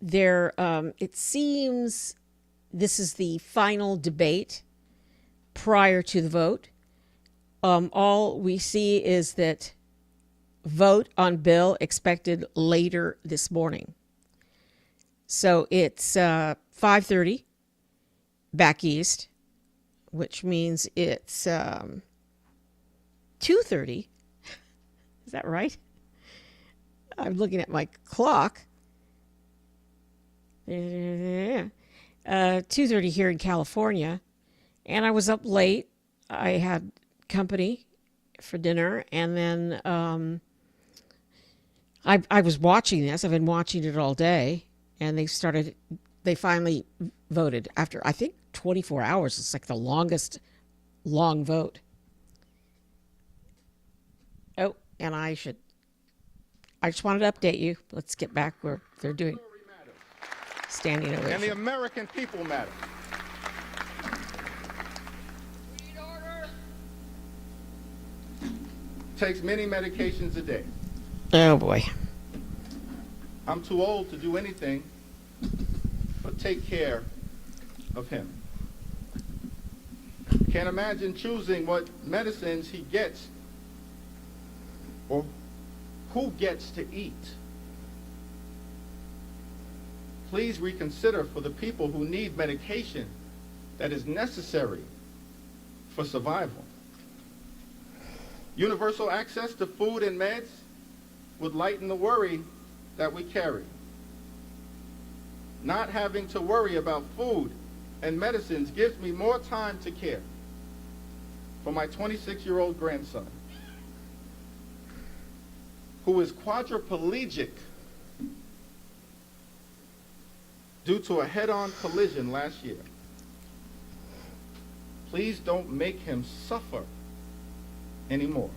It seems this is the final debate prior to the vote. All we see is that vote on bill expected later this morning. So it's 5:30 back east, which means it's 2:30. Is that right? I'm looking at my clock. 2:30 here in California, and I was up late. I had company for dinner, and then I was watching this. I've been watching it all day, and they finally voted after, I think, 24 hours. It's like the longest long vote. Oh, and I just wanted to update you. Let's get back where they're doing standing ovation. And the American people matter. Takes many medications a day. Oh boy. I'm too old to do anything but take care of him. Can't imagine choosing what medicines he gets or who gets to eat. Please reconsider for the people who need medication that is necessary for survival. Universal access to food and meds would lighten the worry that we carry. Not having to worry about food and medicines gives me more time to care for my 26-year-old grandson, who is quadriplegic due to a head-on collision last year. Please don't make him suffer anymore.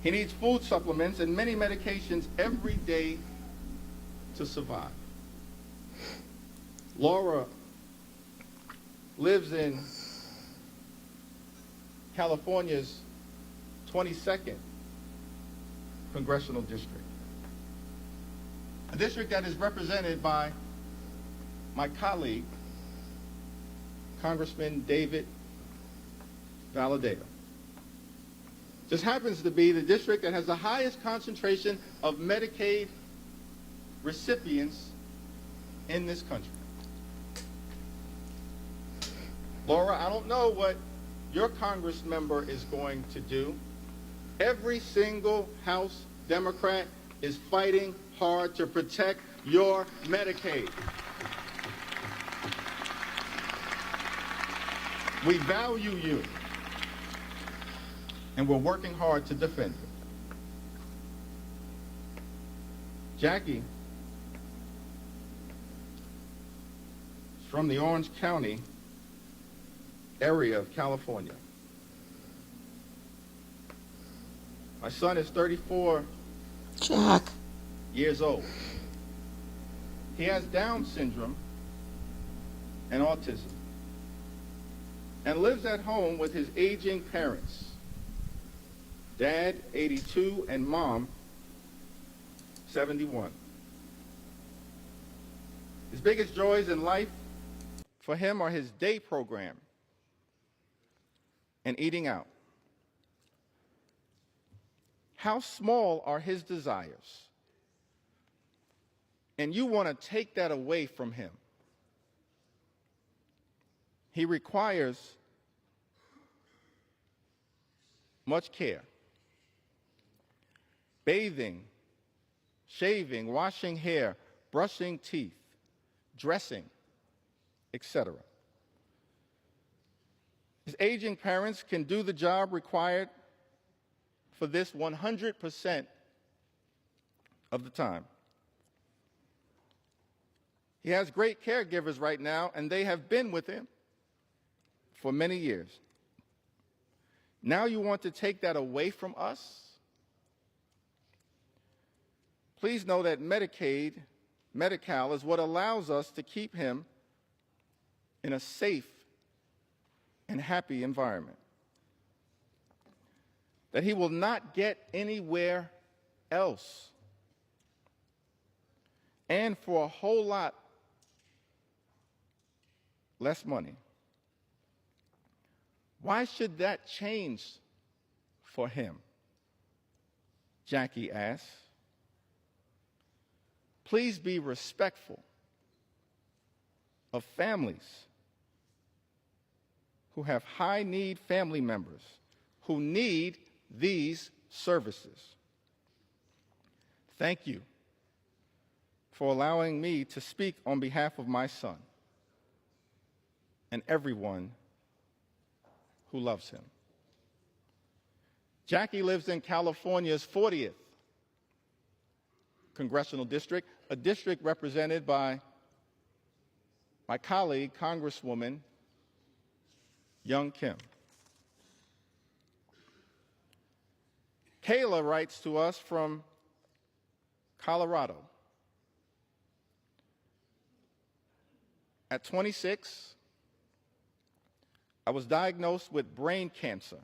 He needs food supplements and many medications every day to survive. Laura lives in California's 22nd congressional district, a district that is represented by my colleague, Congressman David Valadao. This happens to be the district that has the highest concentration of Medicaid recipients in this country. Laura, I don't know what your Congress member is going to do. Every single House Democrat is fighting hard to protect your Medicaid. We value you, and we're working hard to defend you. Jackie is from the Orange County area of California. My son is 34 years old. He has Down syndrome and autism, and lives at home with his aging parents, Dad, 82, and Mom, 71. His biggest joys in life for him are his day program and eating out. How small are his desires? And you want to take that away from him. He requires much care. Bathing, shaving, washing hair, brushing teeth, dressing, etc. His aging parents can do the job required for this 100% of the time. He has great caregivers right now, and they have been with him for many years. Now you want to take that away from us? Please know that Medicaid, Medi-Cal, is what allows us to keep him in a safe and happy environment. That he will not get anywhere else. And for a whole lot less money. Why should that change for him? Jackie asked. Please be respectful of families who have high-need family members who need these services. Thank you for allowing me to speak on behalf of my son and everyone who loves him. Jackie lives in California's 40th congressional district, a district represented by my colleague, Congresswoman Young Kim. Kayla writes to us from Colorado. At 26, I was diagnosed with brain cancer,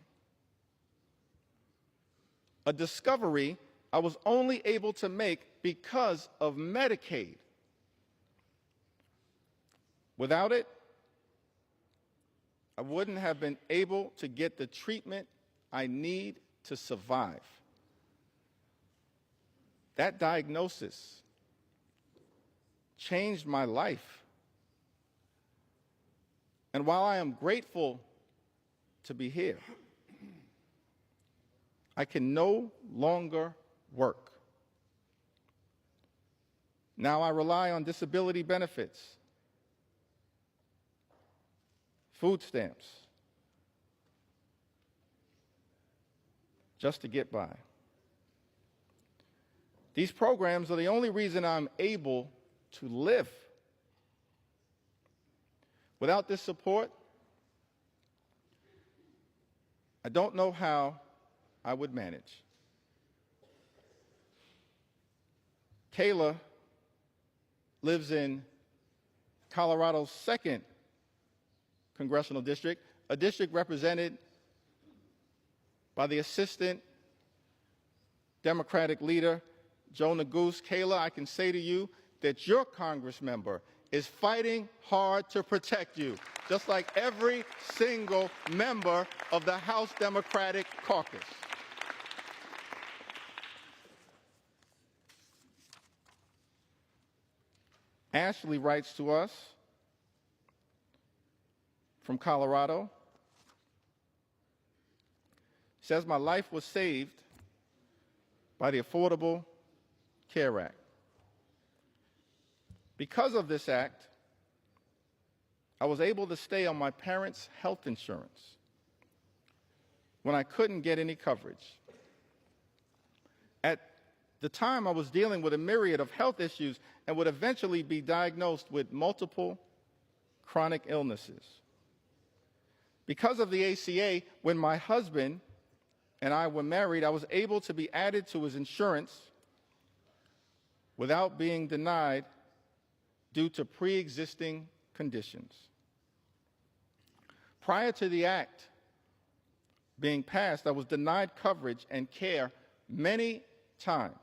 a discovery I was only able to make because of Medicaid. Without it, I wouldn't have been able to get the treatment I need to survive. That diagnosis changed my life. And while I am grateful to be here, I can no longer work. Now I rely on disability benefits, food stamps, just to get by. These programs are the only reason I'm able to live. Without this support, I don't know how I would manage. Kayla lives in Colorado's 2nd congressional district, a district represented by the Assistant Democratic leader, Joe Neguse. Kayla, I can say to you that your Congressmember is fighting hard to protect you, just like every single member of the House Democratic Caucus. Ashley writes to us from Colorado. Says, my life was saved by the Affordable Care Act. Because of this act, I was able to stay on my parents' health insurance when I couldn't get any coverage. At the time, I was dealing with a myriad of health issues and would eventually be diagnosed with multiple chronic illnesses. Because of the ACA, when my husband and I were married, I was able to be added to his insurance without being denied due to pre-existing conditions. Prior to the act being passed, I was denied coverage and care many times.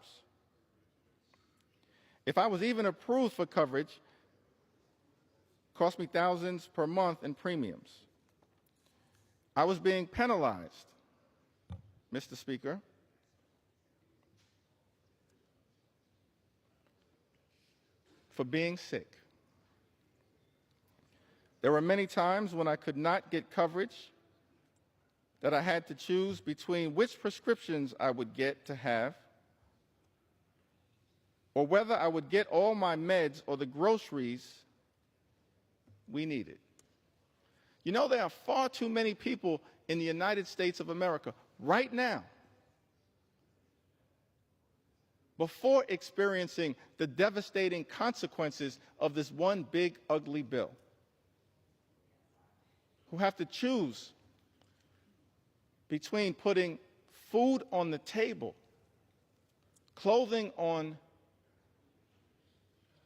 If I was even approved for coverage, it cost me thousands per month in premiums. I was being penalized, Mr. Speaker, for being sick. There were many times when I could not get coverage that I had to choose between which prescriptions I would get to have, or whether I would get all my meds or the groceries we needed. You know, there are far too many people in the United States of America right now, before experiencing the devastating consequences of this one big, ugly bill, who have to choose between putting food on the table, clothing on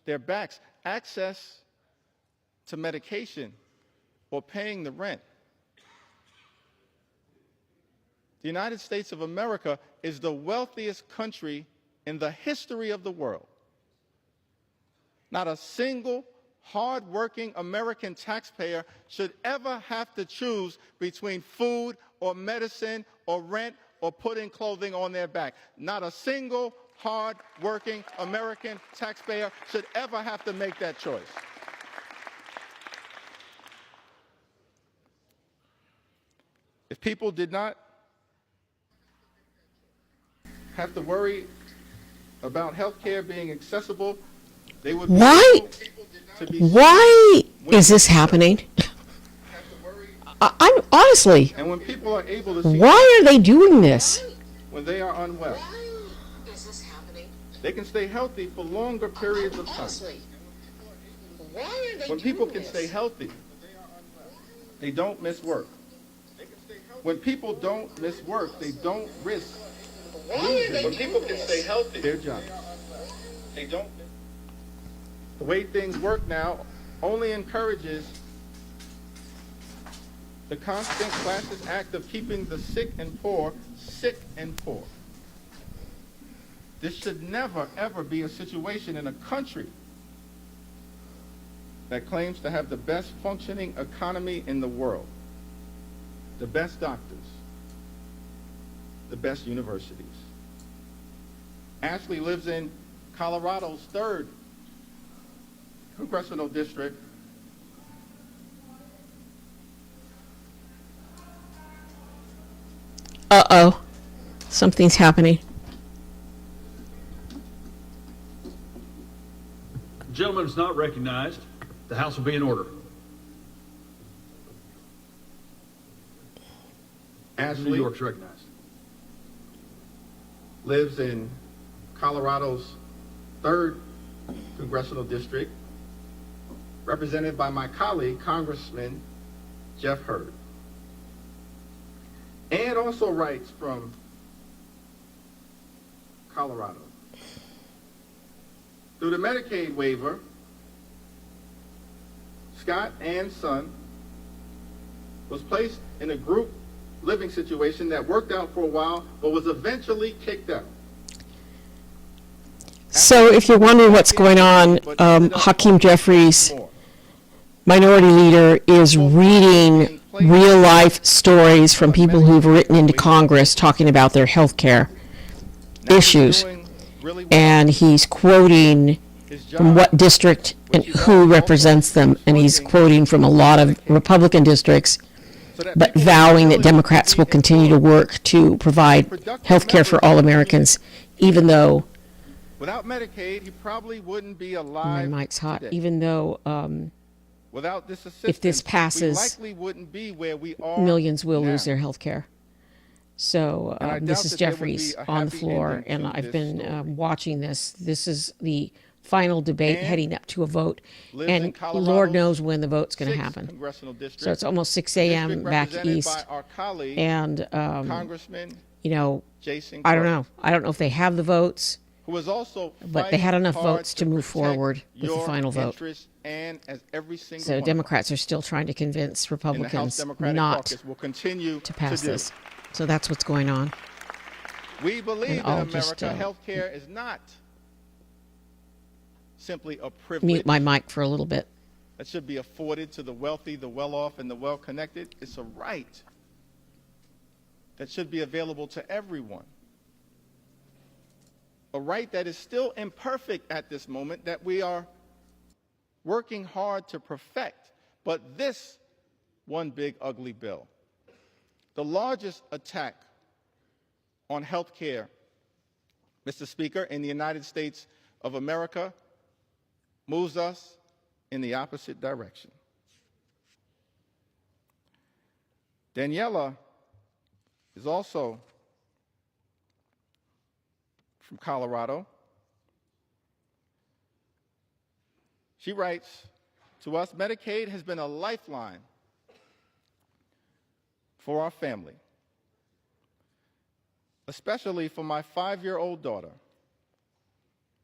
their backs, access to medication, or paying the rent. The United States of America is the wealthiest country in the history of the world. Not a single hard-working American taxpayer should ever have to choose between food or medicine or rent or putting clothing on their back. Not a single hard-working American taxpayer should ever have to make that choice. If people did not have to worry about health care being accessible, they would be able to be Why is this happening? I'm honestly, and when people are able to see why are they doing this? when they are unwell, they can stay healthy for longer periods of time. When people can stay healthy, they don't miss work. When people don't miss work, they don't risk losing When people can stay healthy, their jobs. they don't. The way things work now only encourages the constant classist act of keeping the sick and poor sick and poor. This should never, ever be a situation in a country that claims to have the best functioning economy in the world, the best doctors, the best universities. Ashley lives in Colorado's 3rd congressional district. Uh-oh. Something's happening. The gentleman is not recognized. The House will be in order. Ashley New York's recognized. lives in Colorado's 3rd congressional district, represented by my colleague, Congressman Jeff Hurd. And also writes from Colorado. Through the Medicaid waiver, Scott and son was placed in a group living situation that worked out for a while, but was eventually kicked out. So if you're wondering what's going on, Hakeem Jefferies, minority leader, is reading real-life stories from people who've written into Congress talking about their health care issues. And he's quoting from what district and who represents them. And he's quoting from a lot of Republican districts, but vowing that Democrats will continue to work to provide health care for all Americans, even though Without Medicaid, he probably wouldn't be alive. my mic's hot, today. even though Without this assistance, if this passes, we likely wouldn't be where we are millions will now. lose their health care. So And I this doubt is that there would Jeffries be a on the happy floor, ending and to I've this been story. watching this. This is the final debate Ann heading up to a vote, lives in and Colorado's Lord knows when the vote's going to 6th happen. congressional district, So it's almost 6 a.m. district back represented east, by our colleague, and Congressman you know, Jason I don't Clark, know. I don't know if they have the votes, who is also but they had enough fighting votes to move protect forward with the your final vote. interests, and as every single So one Democrats are still trying to convince in the House Republicans Democratic not Caucus will continue to pass to do. this. So that's what's going on. We believe And in I'll America, just, health care is not simply a privilege Mute my mic for a little bit. that should be afforded to the wealthy, the well-off, and the well-connected. It's a right that should be available to everyone. A right that is still imperfect at this moment, that we are working hard to perfect. But this one big ugly bill The largest attack on health care, Mr. Speaker, in the United States of America moves us in the opposite direction. Daniela is also from Colorado. She writes to us, Medicaid has been a lifeline for our family, especially for my 5-year-old daughter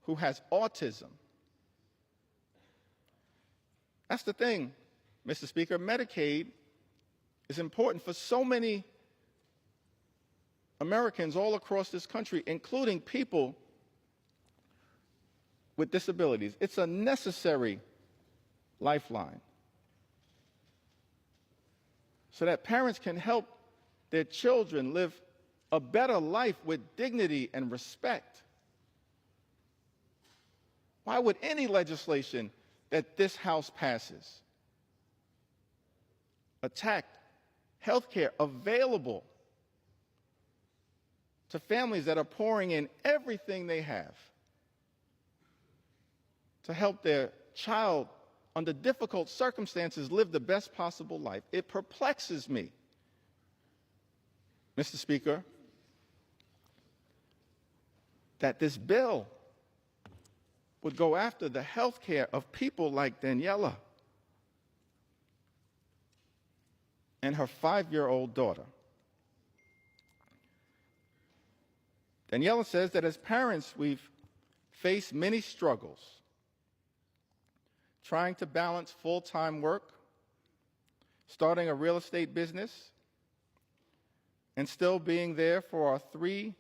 who has autism. That's the thing, Mr. Speaker. Medicaid is important for so many Americans all across this country, including people with disabilities. It's a necessary lifeline so that parents can help their children live a better life with dignity and respect. Why would any legislation that this House passes attack health care available to families that are pouring in everything they have to help their child under difficult circumstances live the best possible life? It perplexes me, Mr. Speaker, that this bill would go after the health care of people like Daniela and her 5-year-old daughter. Daniela says that as parents, we've faced many struggles trying to balance full-time work, starting a real estate business, and still being there for our 3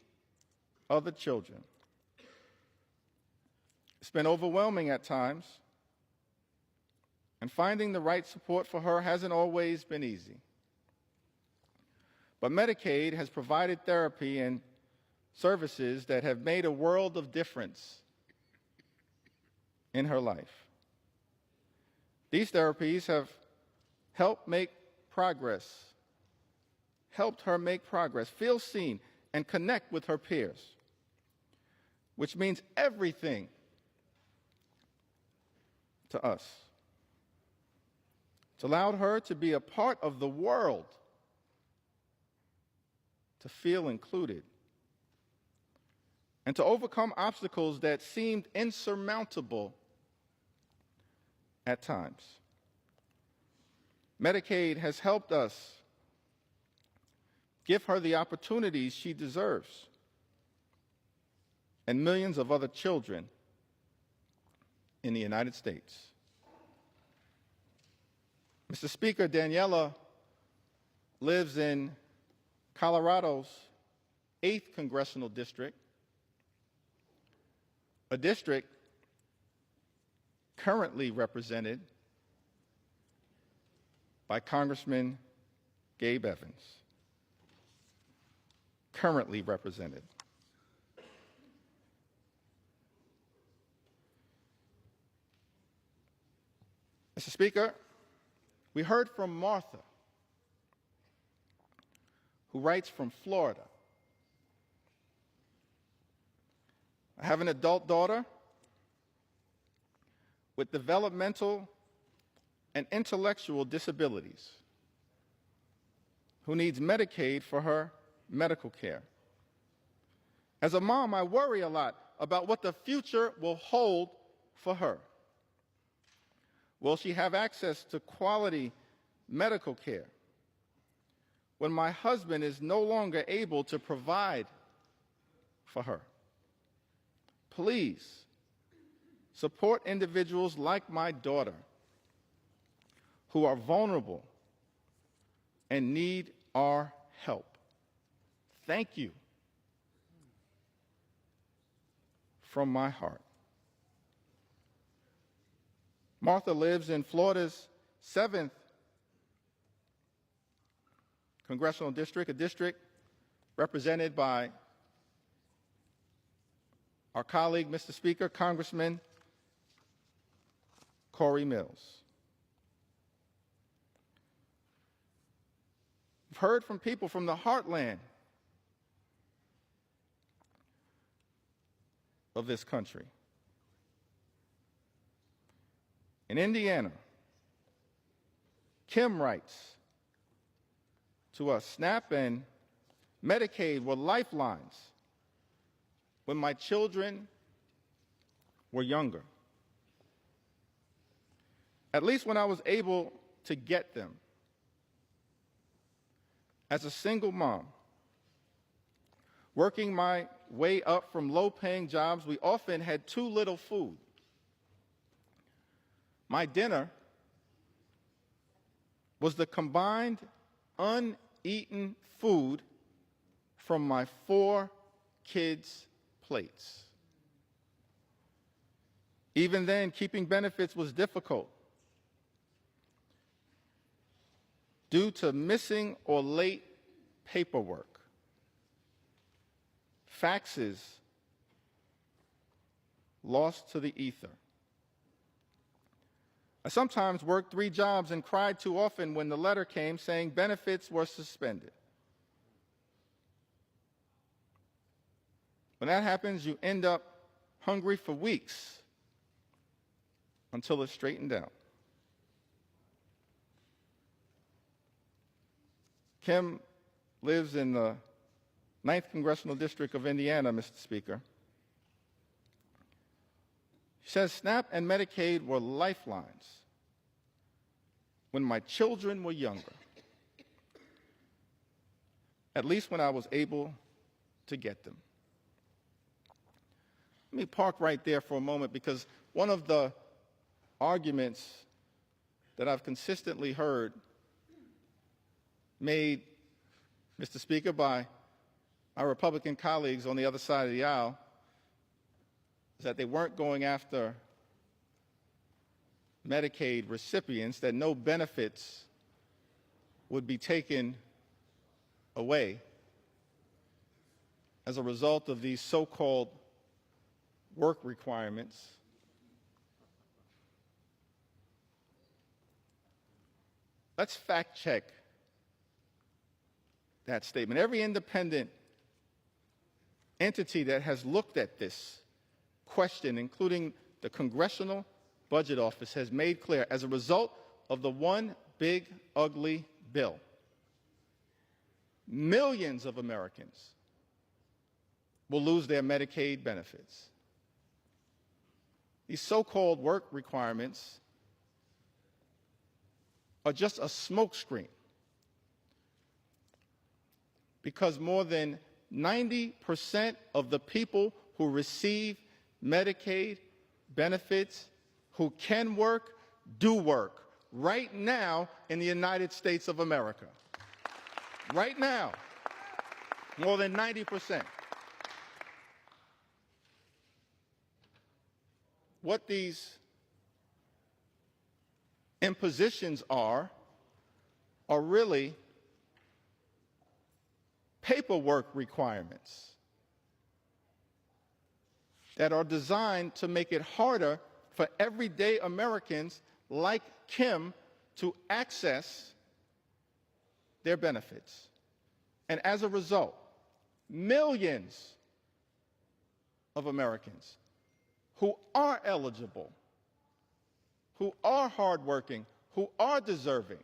other children. It's been overwhelming at times, and finding the right support for her hasn't always been easy. But Medicaid has provided therapy and services that have made a world of difference in her life. These therapies have helped her make progress, feel seen, and connect with her peers, which means everything to us. It's allowed her to be a part of the world, to feel included, and to overcome obstacles that seemed insurmountable at times. Medicaid has helped us give her the opportunities she deserves, and millions of other children in the United States. Mr. Speaker, Daniela lives in Colorado's 8th Congressional District, a district currently represented by Congressman Gabe Evans. Currently represented. Mr. Speaker, we heard from Martha, who writes from Florida. I have an adult daughter with developmental and intellectual disabilities who needs Medicaid for her medical care. As a mom, I worry a lot about what the future will hold for her. Will she have access to quality medical care when my husband is no longer able to provide for her? Please support individuals like my daughter who are vulnerable and need our help. Thank you from my heart. Martha lives in Florida's 7th Congressional District, a district represented by our colleague, Mr. Speaker, Congressman Corey Mills. We've heard from people from the heartland of this country. In Indiana, Kim writes to us, SNAP and Medicaid were lifelines when my children were younger. At least when I was able to get them. As a single mom, working my way up from low-paying jobs, we often had too little food. My dinner was the combined uneaten food from my 4 kids' plates. Even then, keeping benefits was difficult due to missing or late paperwork, faxes lost to the ether. I sometimes worked 3 jobs and cried too often when the letter came saying benefits were suspended. When that happens, you end up hungry for weeks until it's straightened out. Kim lives in the 9th Congressional District of Indiana, Mr. Speaker. She says, SNAP and Medicaid were lifelines when my children were younger, at least when I was able to get them. Let me park right there for a moment, because one of the arguments that I've consistently heard made, Mr. Speaker, by our Republican colleagues on the other side of the aisle is that they weren't going after Medicaid recipients, that no benefits would be taken away as a result of these so-called work requirements. Let's fact check that statement. Every independent entity that has looked at this question, including the Congressional Budget Office, has made clear, as a result of the one big ugly bill, millions of Americans will lose their Medicaid benefits. These so-called work requirements are just a smokescreen, because more than 90% of the people who receive Medicaid benefits who can work, do work right now in the United States of America. Right now, more than 90%. What these impositions are really paperwork requirements that are designed to make it harder for everyday Americans like Kim to access their benefits. And as a result, millions of Americans who are eligible, who are hardworking, who are deserving,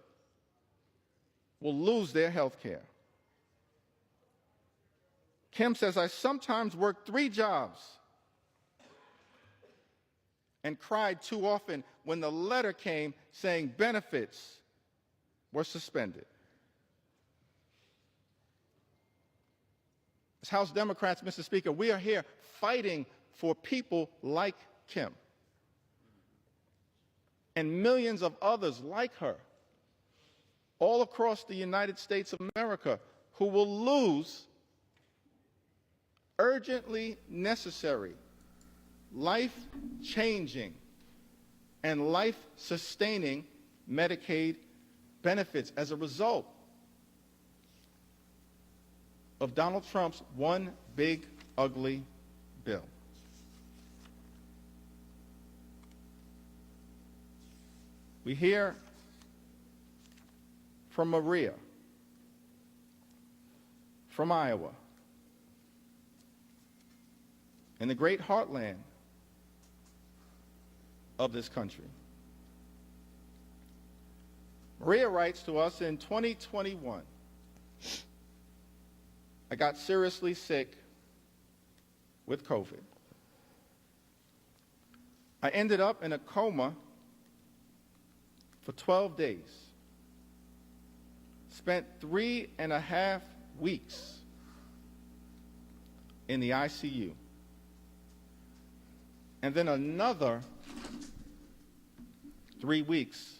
will lose their health care. Kim says, I sometimes worked 3 jobs and cried too often when the letter came saying benefits were suspended. As House Democrats, Mr. Speaker, we are here fighting for people like Kim and millions of others like her all across the United States of America who will lose urgently necessary, life-changing, and life-sustaining Medicaid benefits as a result of Donald Trump's one big, ugly bill. We hear from Maria from Iowa, in the great heartland of this country. Maria writes to us, in 2021, I got seriously sick with COVID. I ended up in a coma for 12 days. Spent 3.5 weeks in the ICU. And then another 3 weeks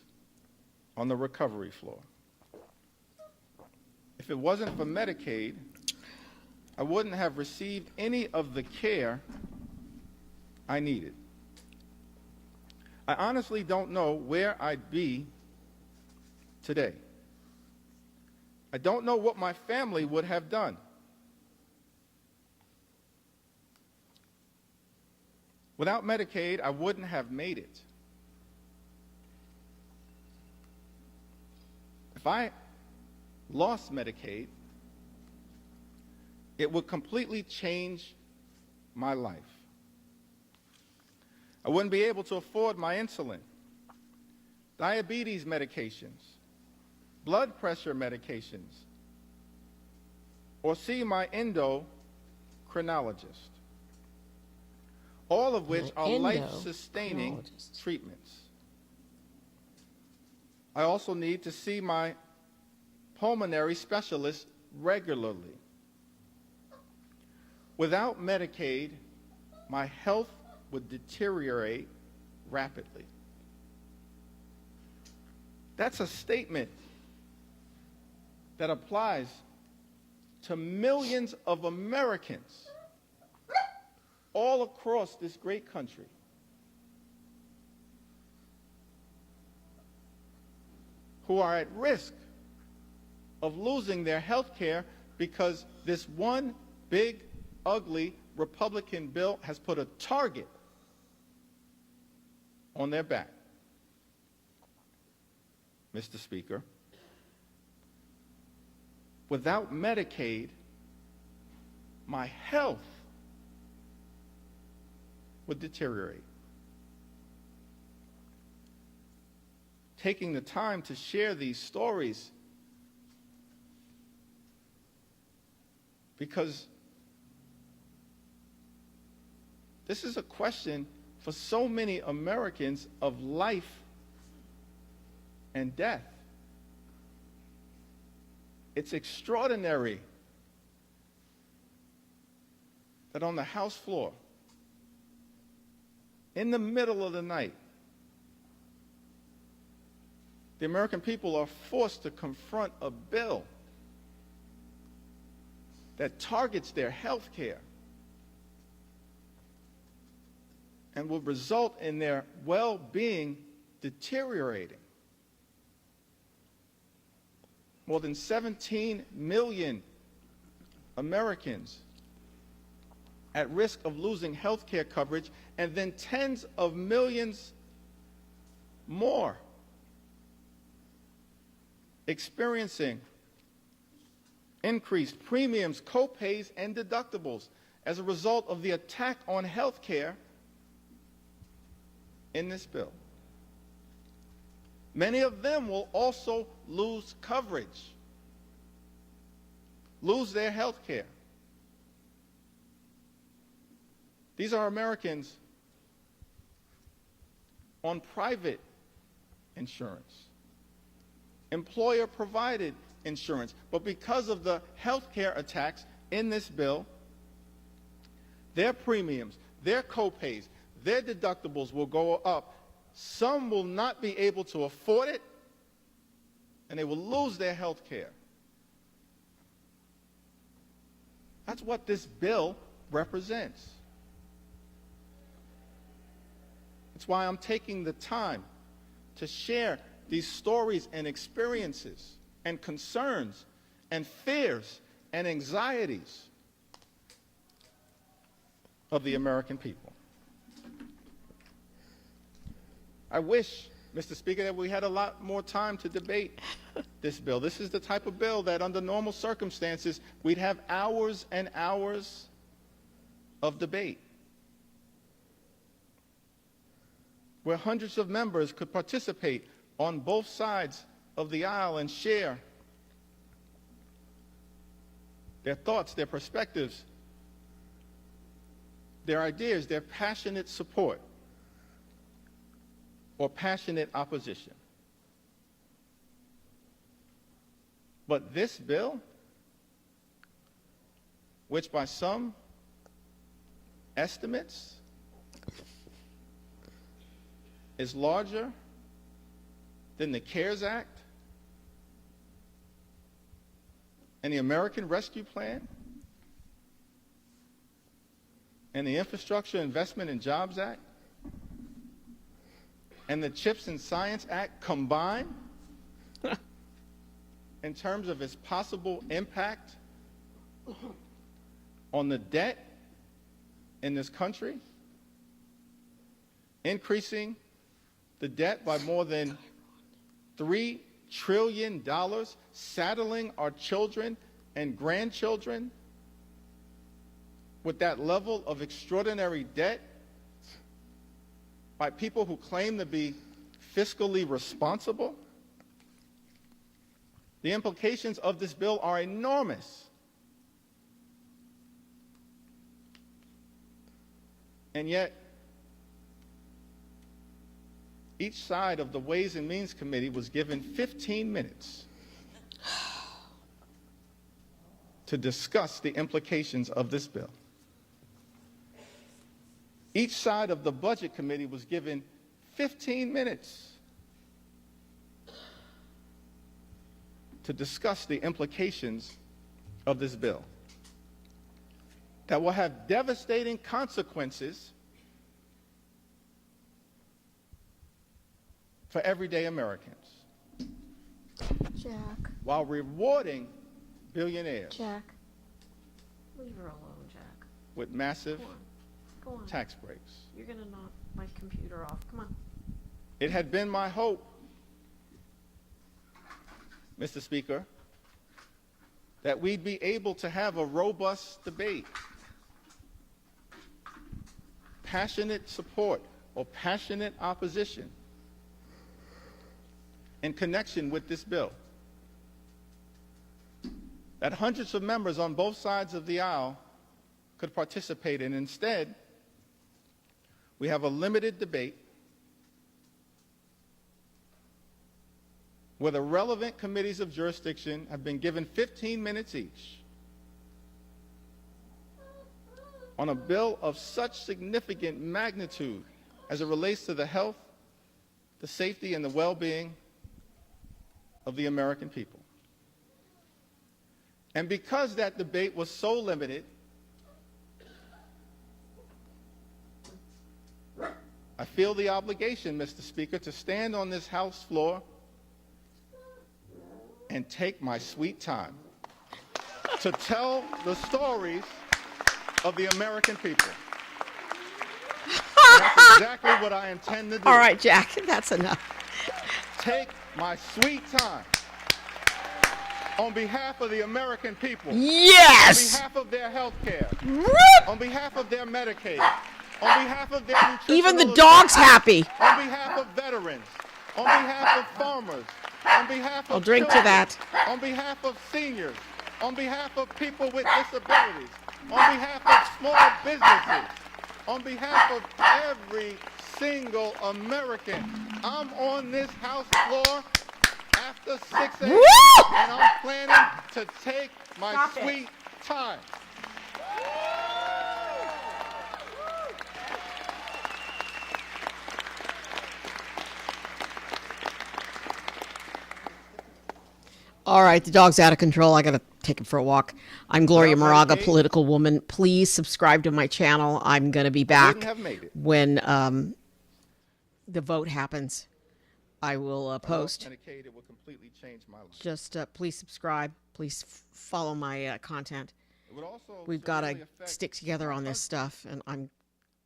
on the recovery floor. If it wasn't for Medicaid, I wouldn't have received any of the care I needed. I honestly don't know where I'd be today. I don't know what my family would have done. Without Medicaid, I wouldn't have made it. If I lost Medicaid, it would completely change my life. I wouldn't be able to afford my insulin, diabetes medications, blood pressure medications, or see my endocrinologist, all of which are life-sustaining treatments. I also need to see my pulmonary specialist regularly. Without Medicaid, my health would deteriorate rapidly. That's a statement that applies to millions of Americans all across this great country. Who are at risk of losing their health care because this one big, ugly Republican bill has put a target on their back. Mr. Speaker, without Medicaid, my health would deteriorate. Taking the time to share these stories because this is a question for so many Americans of life and death. It's extraordinary that on the House floor, in the middle of the night, the American people are forced to confront a bill that targets their health care and will result in their well-being deteriorating. More than 17 million Americans at risk of losing health care coverage, and then tens of millions more experiencing increased premiums, co-pays, and deductibles as a result of the attack on health care in this bill. Many of them will also lose coverage, lose their health care. These are Americans on private insurance, employer-provided insurance. But because of the health care attacks in this bill, their premiums, their co-pays, their deductibles will go up. Some will not be able to afford it, and they will lose their health care. That's what this bill represents. It's why I'm taking the time to share these stories and experiences and concerns and fears and anxieties of the American people. I wish Mr. Speaker, that we had a lot more time to debate this bill. This is the type of bill that under normal circumstances, we'd have hours and hours of debate, where hundreds of members could participate on both sides of the aisle and share their thoughts, their perspectives, their ideas, their passionate support or passionate opposition. But this bill, which by some estimates is larger than the CARES Act and the American Rescue Plan and the Infrastructure Investment and Jobs Act and the CHIPS and Science Act combined in terms of its possible impact on the debt in this country, increasing the debt by more than $3 trillion, saddling our children and grandchildren with that level of extraordinary debt by people who claim to be fiscally responsible. The implications of this bill are enormous. And yet, each side of the Ways and Means Committee was given 15 minutes to discuss the implications of this bill. Each side of the Budget Committee was given 15 minutes to discuss the implications of this bill that will have devastating consequences for everyday Americans, Jack. while rewarding billionaires Jack. Leave her alone, Jack. with massive Go on. tax breaks. You're going to knock my computer off. Come on. It had been my hope, Mr. Speaker, that we'd be able to have a robust debate, passionate support or passionate opposition in connection with this bill, that hundreds of members on both sides of the aisle could participate in. Instead, we have a limited debate where the relevant committees of jurisdiction have been given 15 minutes each on a bill of such significant magnitude as it relates to the health, the safety, and the well-being of the American people. And because that debate was so limited, I feel the obligation, Mr. Speaker, to stand on this House floor and take my sweet time to tell the stories of the American people. And that's exactly what I intend to do. All right, Jack, that's enough. Take my sweet time on behalf of the American people. Yes! On behalf of their health care. Whoop! On behalf of their Medicaid. On behalf of their nutritional Even the dog's happy. On behalf of veterans. On behalf of farmers. On behalf of I'll drink children, to that. On behalf of seniors. On behalf of people with disabilities. On behalf of small businesses. On behalf of every single American. I'm on this House floor after 6 a.m. and I'm planning to take my sweet time. All right, the dog's out of control. I got to take him for a walk. I'm Gloria Moraga, political woman. Please subscribe to my channel. I'm going to be back when the vote happens. I will post. Medicaid, it will completely change my life. Just please subscribe. Please follow my content. It would also We've got to stick together on this stuff, and I'm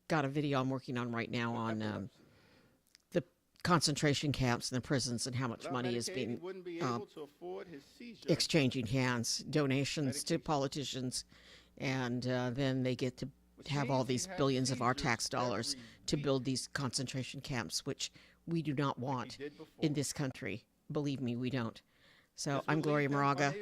got a video I'm working on right now on concentration camps and the prisons and how much Without money is Medicaid, being he wouldn't be able to afford his seizure. exchanging hands, donations to politicians, and then they get to have all these billions of our tax dollars to build these concentration camps, which we do not want in this country. Believe me, we don't. So I'm Gloria Moraga.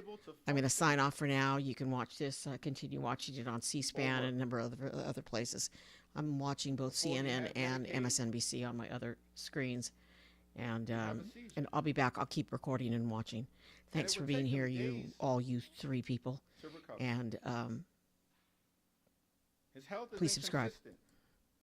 I'm going to sign off for now. You can watch this, continue watching it on C-SPAN and a number of other places. I'm watching both CNN and MSNBC on my other screens. And I'll be back. I'll keep recording and watching. Thanks for being here, you 3 people. And his health is please subscribe. inconsistent.